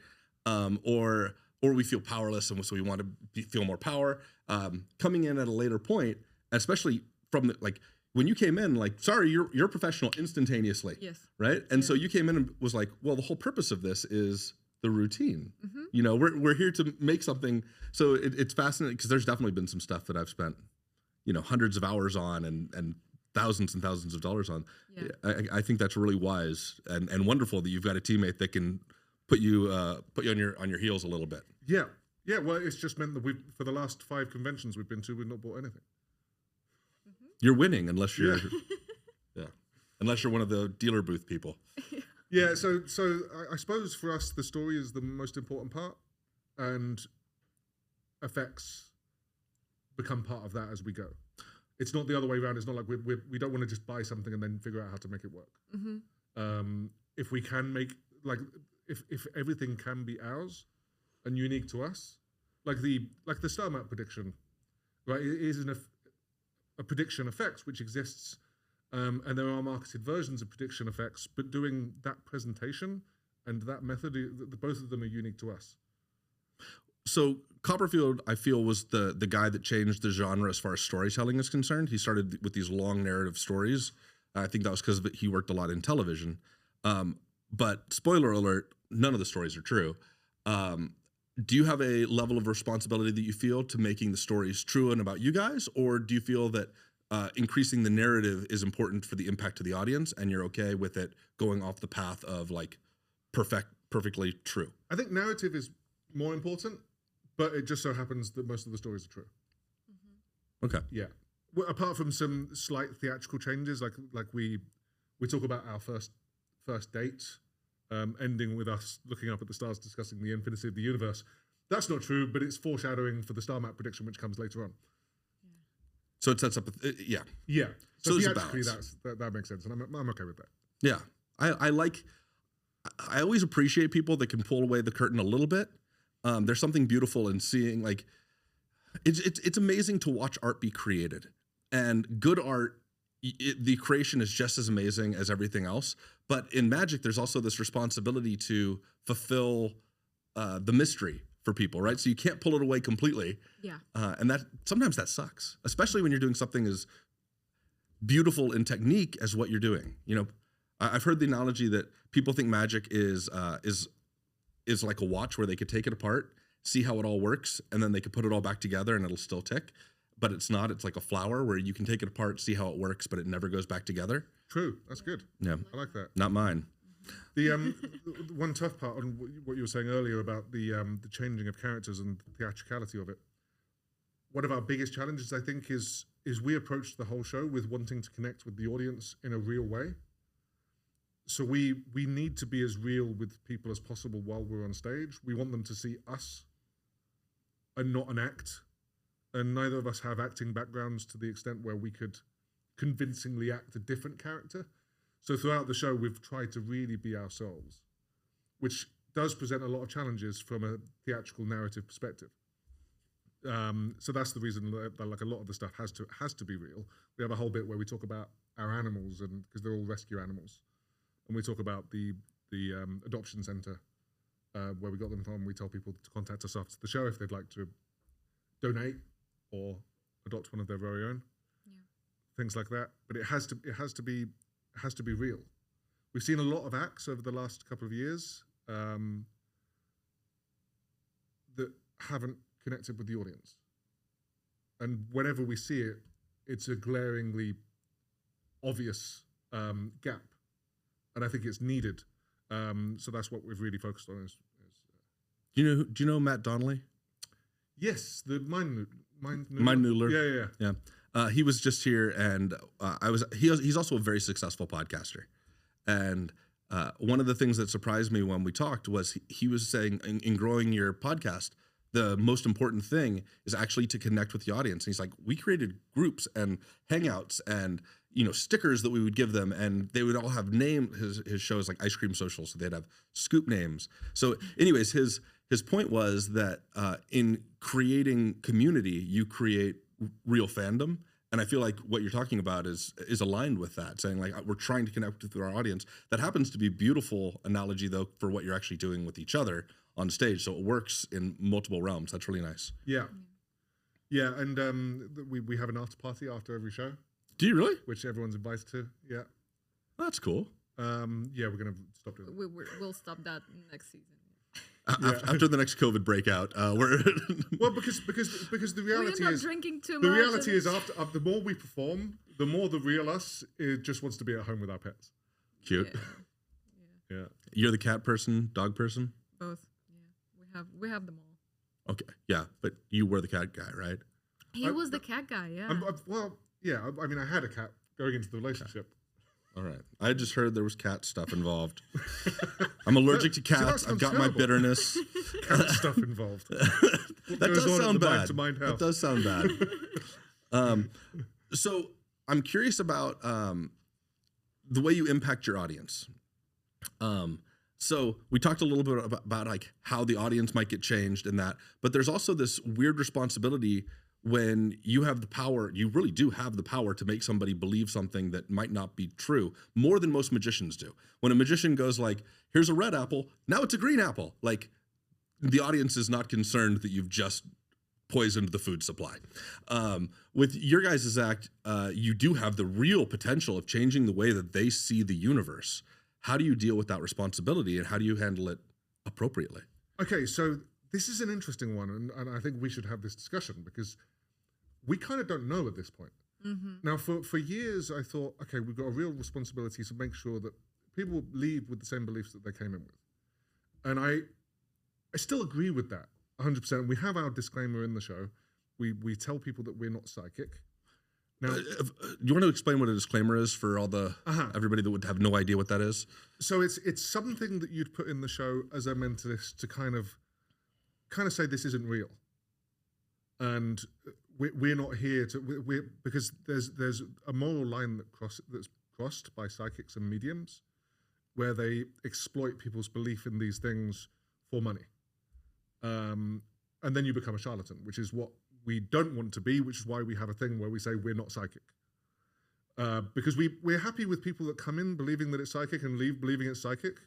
or we feel powerless and so we want to feel more power. Coming in at a later point, especially from when you came in, sorry, you're a professional instantaneously. Yes. Right? And so you came in and was like, well, the whole purpose of this is the routine. Mm-hmm. You know, we're here to make something. So it's fascinating because there's definitely been some stuff that I've spent, hundreds of hours on and thousands of dollars on. Yeah. I think that's really wise and wonderful that you've got a teammate that can put you on your heels a little bit. Yeah. Yeah. Well, it's just meant that for the last 5 conventions we've been to, we've not bought anything. Mm-hmm. You're winning unless you're unless you're one of the dealer booth people. Yeah, so I suppose for us the story is the most important part, and effects become part of that as we go. It's not the other way around. It's not like we don't want to just buy something and then figure out how to make it work. Mm-hmm. If we can make if everything can be ours and unique to us, like the star map prediction, right? It is a prediction effects which exists. And there are marketed versions of prediction effects, but doing that presentation and that method, both of them are unique to us. So Copperfield, I feel, was the guy that changed the genre as far as storytelling is concerned. He started with these long narrative stories. I think that was because he worked a lot in television. But spoiler alert, none of the stories are true. Do you have a level of responsibility that you feel to making the stories true and about you guys? Or do you feel that increasing the narrative is important for the impact to the audience, and you're okay with it going off the path of perfectly true? I think narrative is more important, but it just so happens that most of the stories are true. Mm-hmm. Okay. Yeah. Well, apart from some slight theatrical changes, like we talk about our first date, ending with us looking up at the stars discussing the infinity of the universe. That's not true, but it's foreshadowing for the star map prediction, which comes later on. So it sets up, yeah. Yeah. So there's a theatrically, balance. that makes sense, and I'm okay with that. Yeah. I always appreciate people that can pull away the curtain a little bit. There's something beautiful in seeing, like, it's amazing to watch art be created, and good art, the creation is just as amazing as everything else. But in magic, there's also this responsibility to fulfill the mystery for people, right? So you can't pull it away completely. Yeah. And that sometimes that sucks, especially when you're doing something as beautiful in technique as what you're doing. You know, I've heard the analogy that people think magic is like a watch where they could take it apart, see how it all works, and then they could put it all back together and it'll still tick. But it's not. It's like a flower where you can take it apart, see how it works, but it never goes back together. True. That's good. Yeah. I like that. Not mine. The one tough part on what you were saying earlier about the changing of characters and the theatricality of it. One of our biggest challenges, I think, is we approach the whole show with wanting to connect with the audience in a real way. So we need to be as real with people as possible while we're on stage. We want them to see us and not an act. And neither of us have acting backgrounds to the extent where we could convincingly act a different character. So throughout the show, we've tried to really be ourselves, which does present a lot of challenges from a theatrical narrative perspective. So that's the reason that like a lot of the stuff has to be real. We have a whole bit where we talk about our animals, and because they're all rescue animals, and we talk about the adoption center where we got them from. We tell people to contact us after the show if they'd like to donate or adopt one of their very own. Yeah. Things like that. But it has to be real. We've seen a lot of acts over the last couple of years that haven't connected with the audience. And whenever we see it, it's a glaringly obvious gap. And I think it's needed. So that's what we've really focused on. Do you know Matt Donnelly? Yes, the Mind Noodler. Yeah. He was just here, and he's also a very successful podcaster. And one of the things that surprised me when we talked was he was saying in growing your podcast, the most important thing is actually to connect with the audience. And he's like, we created groups and hangouts and stickers that we would give them, and they would all have his show is like Ice Cream Social, so they'd have scoop names. So anyways, his point was that in creating community, you create real fandom. And I feel like what you're talking about is aligned with that, saying like we're trying to connect with our audience. That happens to be a beautiful analogy, though, for what you're actually doing with each other on stage. So it works in multiple realms. That's really nice. Yeah. And we have an after party after every show. Do you really? Which everyone's invited to. Yeah. That's cool. Yeah, we're gonna stop doing that. We'll stop that next season. After the next COVID breakout, we're well because the reality is drinking too the much. reality is after the more we perform, the more the real us just wants to be at home with our pets. Cute. Yeah. You're the cat person, dog person? Both. Yeah. We have them all. Okay. Yeah, but you were the cat guy, right? He was the cat guy. Yeah. I mean, I had a cat going into the relationship. All right. I just heard there was cat stuff involved. I'm allergic to cats. I've got terrible. my bitterness. Cat stuff involved. That does sound bad. Mind2Mind house. That does sound bad. So I'm curious about the way you impact your audience. So we talked a little bit about like how the audience might get changed and that, but there's also this weird responsibility when you have the power, you really do have the power to make somebody believe something that might not be true, more than most magicians do. When a magician goes like, here's a red apple, now it's a green apple. Like, the audience is not concerned that you've just poisoned the food supply. With your guys' act, you do have the real potential of changing the way that they see the universe. How do you deal with that responsibility, and how do you handle it appropriately? Okay, so this is an interesting one, and I think we should have this discussion because we kind of don't know at this point. Mm-hmm. Now, for years, I thought, okay, we've got a real responsibility to make sure that people leave with the same beliefs that they came in with. And I still agree with that 100%. We have our disclaimer in the show. We tell people that we're not psychic. Now, you want to explain what a disclaimer is for all the everybody that would have no idea what that is? So it's something that you'd put in the show as a mentalist to kind of kind of say this isn't real, and we're not here to because there's a moral line that's crossed by psychics and mediums, where they exploit people's belief in these things for money, and then you become a charlatan, which is what we don't want to be, which is why we have a thing where we say we're not psychic. Because we're happy with people that come in believing that it's psychic and leave believing it's psychic.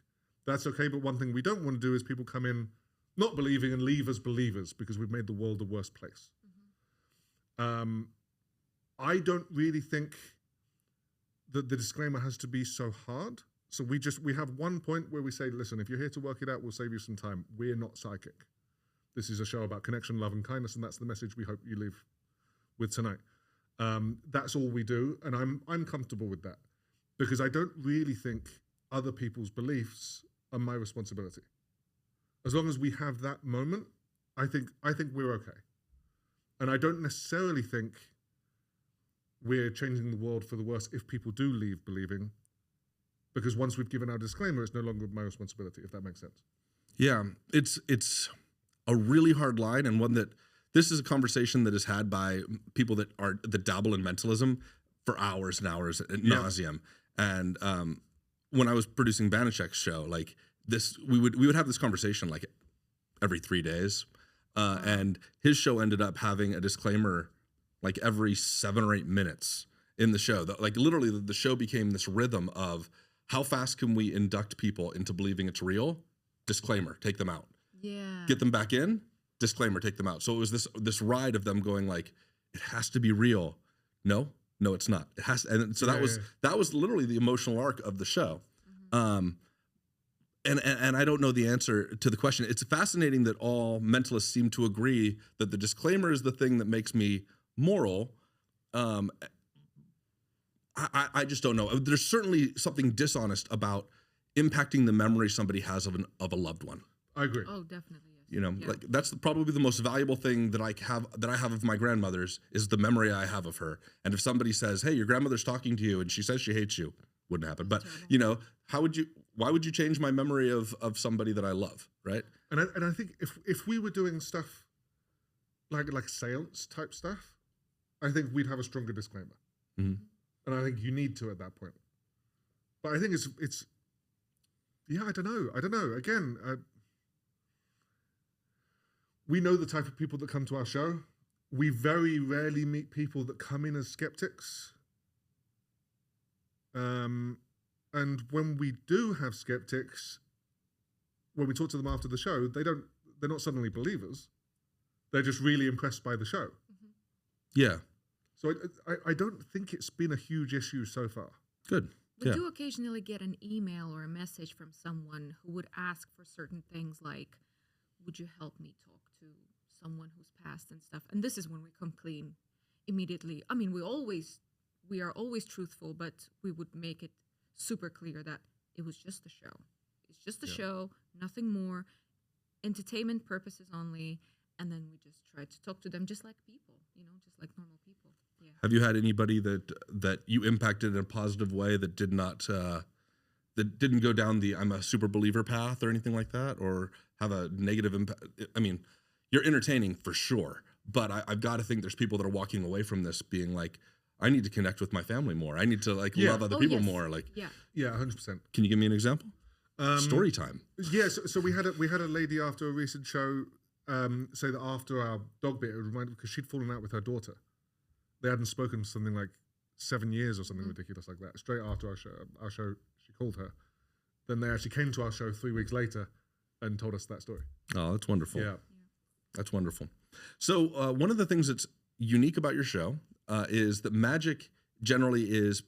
That's okay, but one thing we don't want to do is people come in not believing and leave as believers, because we've made the world a worse place. I don't really think that the disclaimer has to be so hard. So we have one point where we say, listen, if you're here to work it out, we'll save you some time. We're not psychic. This is a show about connection, love, and kindness, and that's the message we hope you leave with tonight. That's all we do, and I'm comfortable with that, because I don't really think other people's beliefs are my responsibility. As long as we have that moment, I think we're okay. And I don't necessarily think we're changing the world for the worse if people do leave believing, because once we've given our disclaimer, it's no longer my responsibility, if that makes sense. Yeah, it's a really hard line, and one that this is a conversation that is had by people that dabble in mentalism for hours and hours ad nauseum. And when I was producing Banachek's show, like this, we would have this conversation like every 3 days, and his show ended up having a disclaimer like every 7 or 8 minutes in the show. Like literally, the show became this rhythm of how fast can we induct people into believing it's real? Disclaimer, take them out. Yeah. Get them back in. Disclaimer, take them out. So it was this ride of them going like, it has to be real. No, it's not. It has, and so that was literally the emotional arc of the show. And I don't know the answer to the question. It's fascinating that all mentalists seem to agree that the disclaimer is the thing that makes me moral. I just don't know. There's certainly something dishonest about impacting the memory somebody has of a loved one. I agree. Oh, definitely. Yes. You know, like that's probably the most valuable thing that I have of my grandmother's is the memory I have of her. And if somebody says, "Hey, your grandmother's talking to you and she says she hates you," wouldn't happen. But you know, why would you change my memory of somebody that I love, right? And I think if we were doing stuff like seance type stuff, I think we'd have a stronger disclaimer. Mm-hmm. And I think you need to at that point. But I think it's yeah, I don't know. Again, we know the type of people that come to our show. We very rarely meet people that come in as skeptics. And when we do have skeptics, when we talk to them after the show, they're not suddenly believers. They're just really impressed by the show. Mm-hmm. Yeah. So I don't think it's been a huge issue so far. Good. We do occasionally get an email or a message from someone who would ask for certain things like, would you help me talk to someone who's passed and stuff? And this is when we come clean immediately. I mean, we are always truthful, but we would make it super clear that it was just a show. It's just a show, nothing more, entertainment purposes only. And then we just try to talk to them just like people, just like normal people. Yeah. Have you had anybody that you impacted in a positive way that did not that didn't go down the I'm a super believer path or anything like that, or have a negative impact? I mean, you're entertaining for sure, but I've got to think there's people that are walking away from this being like, I need to connect with my family more. I need to love other people more. Like, yeah, 100%. Can you give me an example? Story time. Yeah, so we had a lady after a recent show say that after our dog bit, it reminded because she'd fallen out with her daughter. They hadn't spoken for something like 7 years or something ridiculous like that. Straight after our show, she called her. Then they actually came to our show 3 weeks later and told us that story. Oh, that's wonderful. Yeah. That's wonderful. So one of the things that's unique about your show is that magic generally is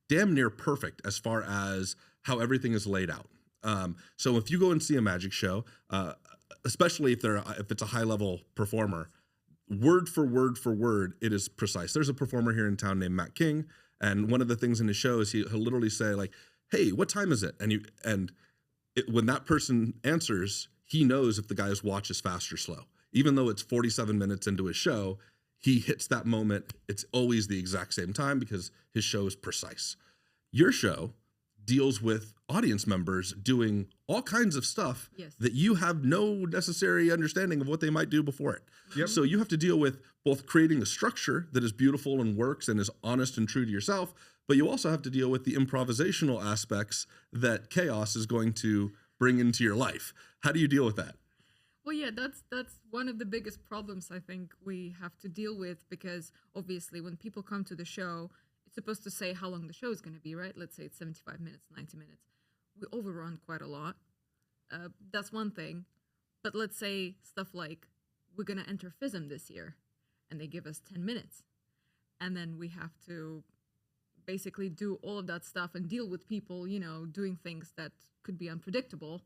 damn near perfect as far as how everything is laid out. So if you go and see a magic show, especially if it's a high level performer, word for word, it is precise. There's a performer here in town named Matt King, and one of the things in his show is he'll literally say like, "Hey, what time is it?" And when that person answers, he knows if the guy's watch is fast or slow. Even though it's 47 minutes into his show, he hits that moment. It's always the exact same time because his show is precise. Your show deals with audience members doing all kinds of stuff Yes. that you have no necessary understanding of what they might do before it. Yep. So you have to deal with both creating a structure that is beautiful and works and is honest and true to yourself, but you also have to deal with the improvisational aspects that chaos is going to bring into your life. How do you deal with that? Well, yeah, that's one of the biggest problems I think we have to deal with, because obviously when people come to the show, it's supposed to say how long the show is going to be, right? Let's say it's 75 minutes, 90 minutes. We overrun quite a lot. That's one thing. But let's say stuff like, we're going to enter FISM this year, and they give us 10 minutes. And then we have to basically do all of that stuff and deal with people, you know, doing things that could be unpredictable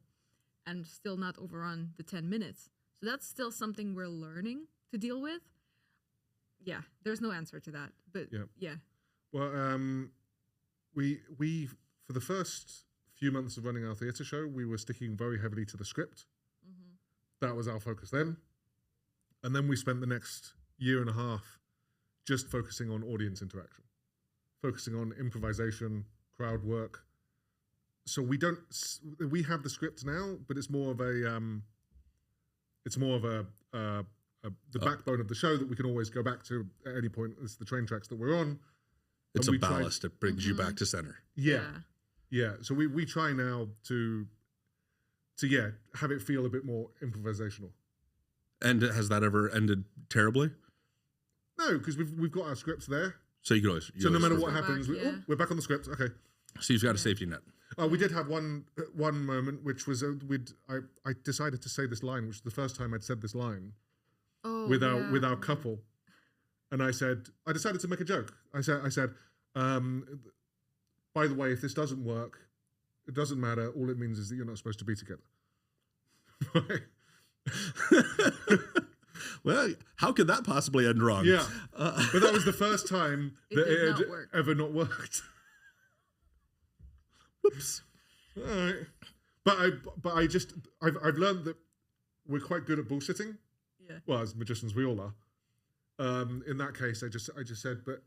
and still not overrun the 10 minutes. So that's still something we're learning to deal with. Yeah, there's no answer to that. But yeah. Well, we for the first few months of running our theatre show, we were sticking very heavily to the script. That was our focus then. And then we spent the next year and a half just focusing on audience interaction, focusing on improvisation, crowd work. So we have the script now, but it's more of the backbone of the show that we can always go back to at any point. It's the train tracks that we're on. It's a ballast that brings you back to center. Yeah. So we try now to have it feel a bit more improvisational. And has that ever ended terribly? No, because we've got our scripts there. So you could always. So no matter always what go happens, back, we're back on the script. Okay. So you've got a safety net. Oh, we did have one moment, which was I decided to say this line, which was the first time I'd said this line with our couple, and I decided to make a joke. I said, by the way, if this doesn't work, it doesn't matter. All it means is that you're not supposed to be together. Well, how could that possibly end wrong? Yeah, but that was the first time that did it not had work. ever not worked. Whoops. All right. But I've learned that we're quite good at bullshitting. Yeah. Well, as magicians, we all are. In that case, I just said, but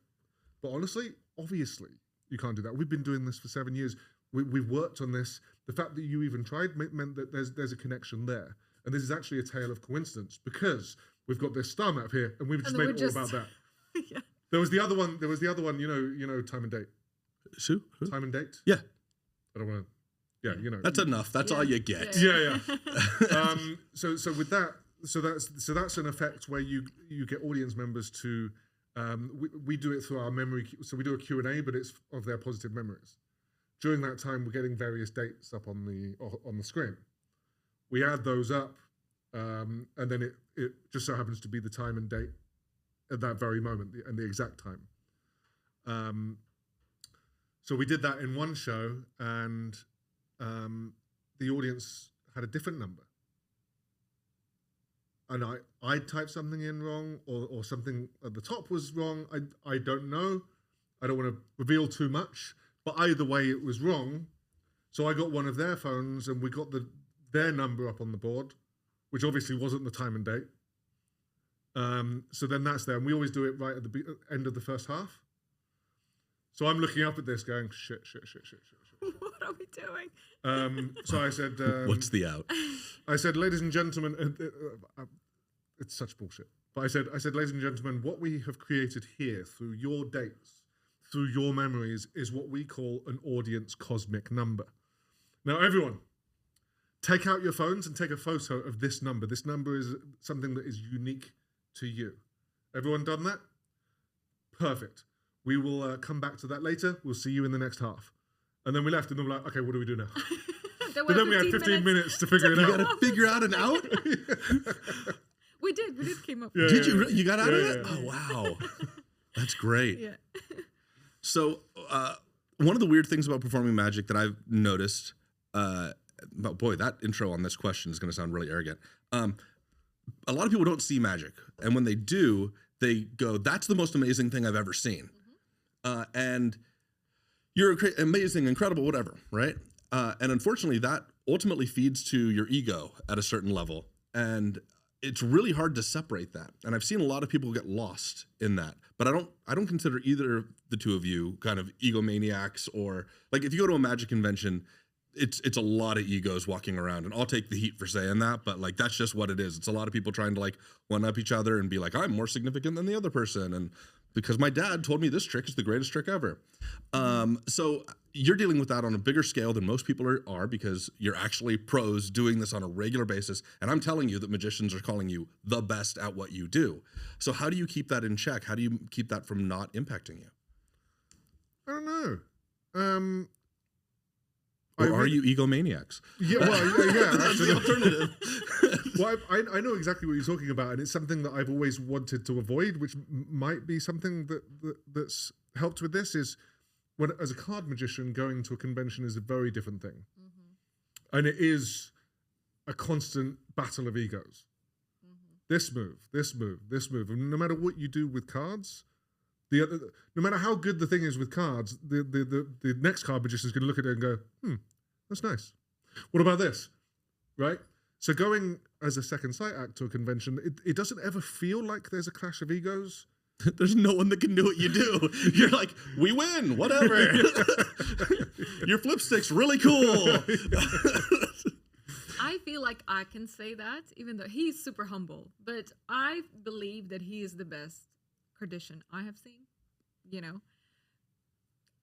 honestly, obviously, you can't do that. We've been doing this for 7 years. We've worked on this. The fact that you even tried meant that there's a connection there. And this is actually a tale of coincidence, because we've got this star map here, and we've just made it all about that. Yeah. There was the other one. You know, time and date. Who? Time and date. Yeah. I don't want to. Yeah, you know. That's enough. That's all you get. Yeah. So with that, so that's an effect where you get audience members to. We do it through our memory. So we do a Q&A, but it's of their positive memories. During that time, we're getting various dates up on the screen. We add those up, and then it just so happens to be the time and date at that very moment and the exact time. So we did that in one show, and the audience had a different number. And I typed something in wrong, or something at the top was wrong. I don't know. I don't want to reveal too much. But either way, it was wrong. So I got one of their phones, and we got their number up on the board, which obviously wasn't the time and date. So then that's there. And we always do it right at the end of the first half. So I'm looking up at this going, shit. What are we doing? So I said... What's the out? I said, ladies and gentlemen, it's such bullshit. But I said, ladies and gentlemen, what we have created here through your dates, through your memories, is what we call an audience cosmic number. Now, everyone, take out your phones and take a photo of this number. This number is something that is unique to you. Everyone done that? Perfect. We will come back to that later. We'll see you in the next half. And then we left, and they were like, okay, what do we do now? But then we had 15 minutes to figure it out. You got to figure out an out? We did came up. Did you? You got out of it? Yeah. Oh, wow. That's great. Yeah. So one of the weird things about performing magic that I've noticed, but boy, that intro on this question is going to sound really arrogant. A lot of people don't see magic. And when they do, they go, that's the most amazing thing I've ever seen. And you're amazing, incredible, whatever, right? And unfortunately, that ultimately feeds to your ego at a certain level. And it's really hard to separate that. And I've seen a lot of people get lost in that. But I don't consider either of the two of you kind of egomaniacs, or like if you go to a magic convention, it's a lot of egos walking around, and I'll take the heat for saying that, but like that's just what it is. It's a lot of people trying to like one up each other and be like, I'm more significant than the other person, and because my dad told me this trick is the greatest trick ever. So you're dealing with that on a bigger scale than most people are because you're actually pros doing this on a regular basis. And I'm telling you that magicians are calling you the best at what you do. So how do you keep that in check? How do you keep that from not impacting you? I don't know. Or are you egomaniacs? Yeah, well, yeah, That's the alternative. Well, I know exactly what you're talking about, and it's something that I've always wanted to avoid, which might be something that's helped with this. Is when, as a card magician, going to a convention is a very different thing, and it is a constant battle of egos. This move, this move, this move, and no matter what you do with cards, no matter how good the thing is with cards, the next card magician is going to look at it and go, that's nice. What about this? Right? So going as a second sight act to a convention, it doesn't ever feel like there's a clash of egos. There's no one that can do what you do. You're like, we win, whatever. Your flip stick's really cool. I feel like I can say that, even though he's super humble. But I believe that he is the best cardician I have seen. You know,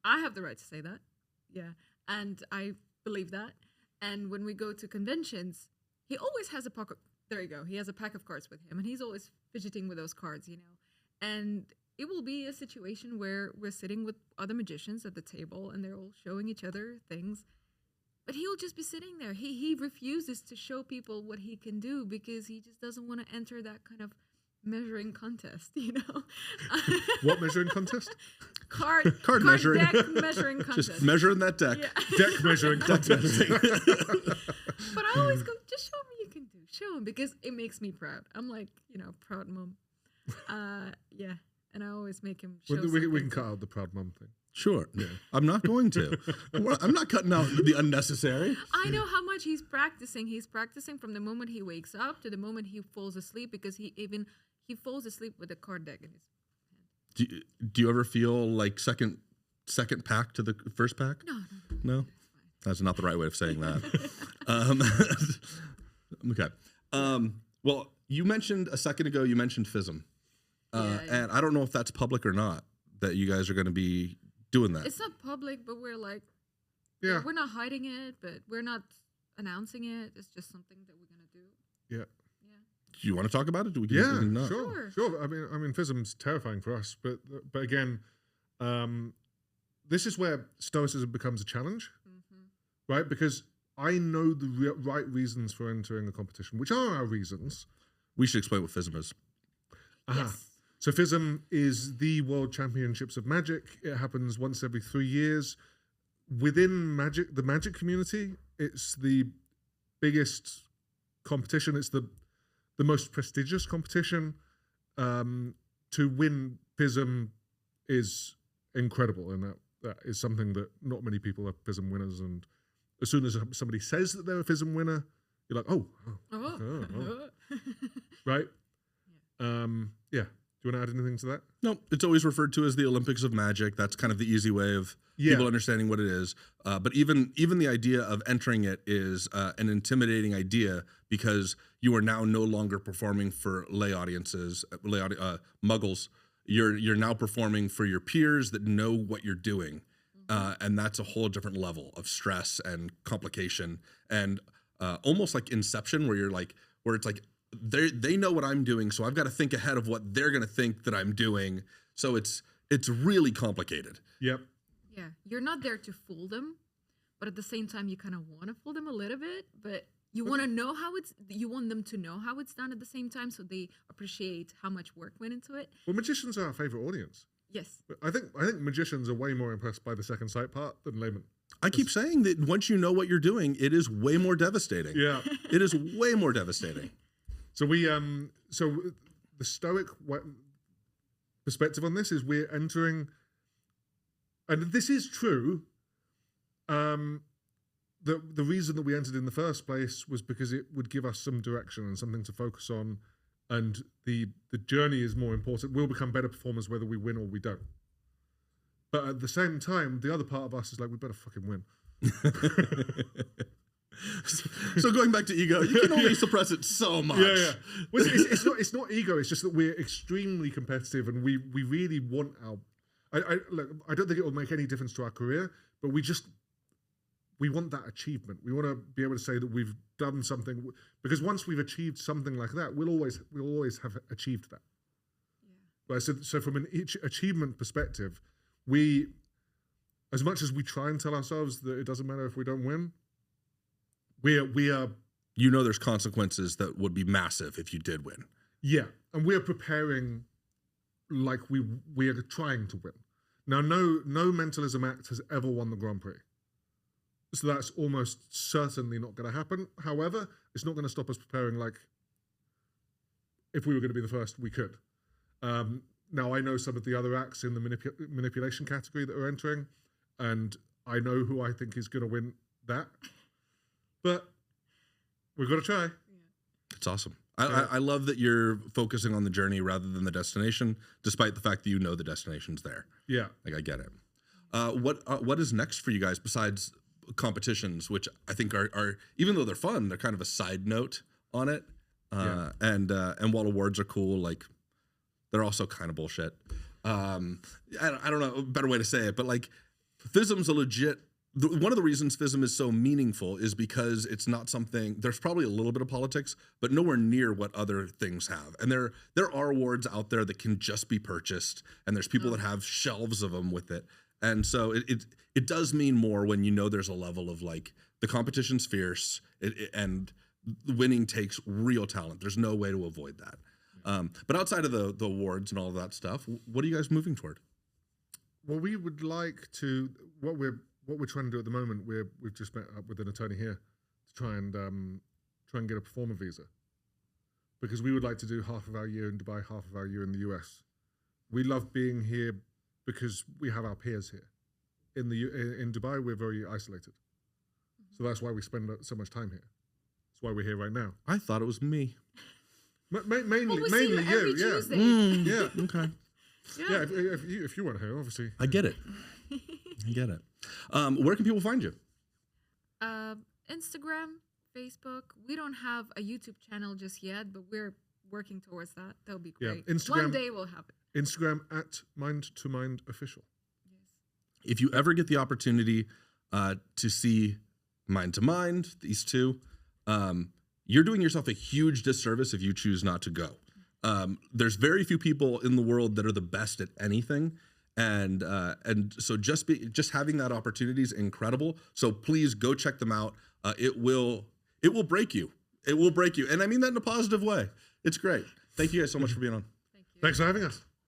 I have the right to say that. Yeah. And I believe that. And when we go to conventions, he always has a pocket. There you go. He has a pack of cards with him, and he's always fidgeting with those cards, you know. And it will be a situation where we're sitting with other magicians at the table, and they're all showing each other things. But he'll just be sitting there. He refuses to show people what he can do because he just doesn't want to enter that kind of measuring contest, you know. What measuring contest? Card measuring. deck measuring contest. Just measuring that deck. Yeah. Deck measuring contest. But I always go, just show me you can do. Show him, because it makes me proud. I'm like, you know, proud mom. Yeah. And I always make him show We can cut out the proud mum thing. Sure. Yeah. I'm not going to. I'm not cutting out the unnecessary. I know how much he's practicing. He's practicing from the moment he wakes up to the moment he falls asleep, because he falls asleep with a card deck in his hand. Do you ever feel like second pack to the first pack? No? That's not the right way of saying that. Okay. Well, you mentioned a second ago, you mentioned FISM. And I don't know if that's public or not, that you guys are going to be doing that. It's not public, but we're like, Yeah. we're not hiding it, but we're not announcing it. It's just something that we're going to do. Yeah. Do you want to talk about it? Do we can, Yeah, we can not? sure. I mean, FISM's terrifying for us, but again, this is where Stoicism becomes a challenge, right? Because I know the right reasons for entering a competition, which are our reasons. We should explain what FISM is. Yes. So FISM is the World Championships of Magic. It happens once every 3 years. Within the magic community, it's the biggest competition. It's the most prestigious competition. To win FISM is incredible, and that is something that not many people are FISM winners. And as soon as somebody says that they're a FISM winner, you're like, oh. Right? Yeah. Do you want to add anything to that? No, it's always referred to as the Olympics of Magic. That's kind of the easy way of people understanding what it is. But even the idea of entering it is an intimidating idea, because you are now no longer performing for lay audiences, muggles. You're now performing for your peers that know what you're doing, and that's a whole different level of stress and complication, and almost like Inception, where it's like. They know what I'm doing, so I've got to think ahead of what they're going to think that I'm doing. So it's really complicated. Yep. Yeah. You're not there to fool them, but at the same time, you kind of want to fool them a little bit, but you want to know you want them to know how it's done at the same time, so they appreciate how much work went into it. Well, magicians are our favorite audience. Yes. I think magicians are way more impressed by the second sight part than laymen. I keep saying that once you know what you're doing, it is way more devastating. Yeah. It is way more devastating. So so the Stoic perspective on this is we're entering, and this is true. the reason that we entered in the first place was because it would give us some direction and something to focus on, and the journey is more important. We'll become better performers whether we win or we don't. But at the same time, the other part of us is like, we better fucking win. So going back to ego, you can only suppress it so much. Yeah. Well, it's not ego. It's just that we're extremely competitive, and we really want our. Look, I don't think it will make any difference to our career, but we want that achievement. We want to be able to say that we've done something, because once we've achieved something like that, we'll always have achieved that. Yeah. Right. So from an achievement perspective, we, as much as we try and tell ourselves that it doesn't matter if we don't win, we are. You know, there's consequences that would be massive if you did win. Yeah, and we are preparing like we are trying to win. Now, no Mentalism act has ever won the Grand Prix. So that's almost certainly not going to happen. However, it's not going to stop us preparing like if we were going to be the first, we could. Now, I know some of the other acts in the manipulation category that are entering, and I know who I think is going to win that. But we've got to try. It's awesome. I love that you're focusing on the journey rather than the destination, despite the fact that you know the destination's there. Yeah. Like, I get it. What is next for you guys besides competitions, which I think are even though they're fun, they're kind of a side note on it. And while awards are cool, like, they're also kind of bullshit. I don't know a better way to say it, but like, FISM's a legit. One of the reasons FISM is so meaningful is because it's not something. There's probably a little bit of politics, but nowhere near what other things have. And there are awards out there that can just be purchased, and there's people that have shelves of them with it. And so it does mean more when you know there's a level of like the competition's fierce, and winning takes real talent. There's no way to avoid that. But outside of the awards and all of that stuff, what are you guys moving toward? Well, we would like to. What we're trying to do at the moment, we've just met up with an attorney here to try and get a performer visa, because we would like to do half of our year in Dubai, half of our year in the US. We love being here because we have our peers here. In Dubai, we're very isolated, so that's why we spend so much time here. That's why we're here right now. I thought it was me. Mainly see you every you. Yeah. Tuesday. Yeah. Okay. Yeah. If you weren't here, obviously. I get it. I get it. Where can people find you? Instagram, Facebook. We don't have a YouTube channel just yet, but we're working towards that. That'll be great. Yeah, Instagram, one day we'll have it. Instagram at Mind2Mind official. Yes. If you ever get the opportunity to see Mind2Mind, these two, you're doing yourself a huge disservice if you choose not to go. There's very few people in the world that are the best at anything. And so just having that opportunity is incredible. So please go check them out. It will break you. It will break you. And I mean that in a positive way. It's great. Thank you guys so much for being on. Thank you. Thanks for having us.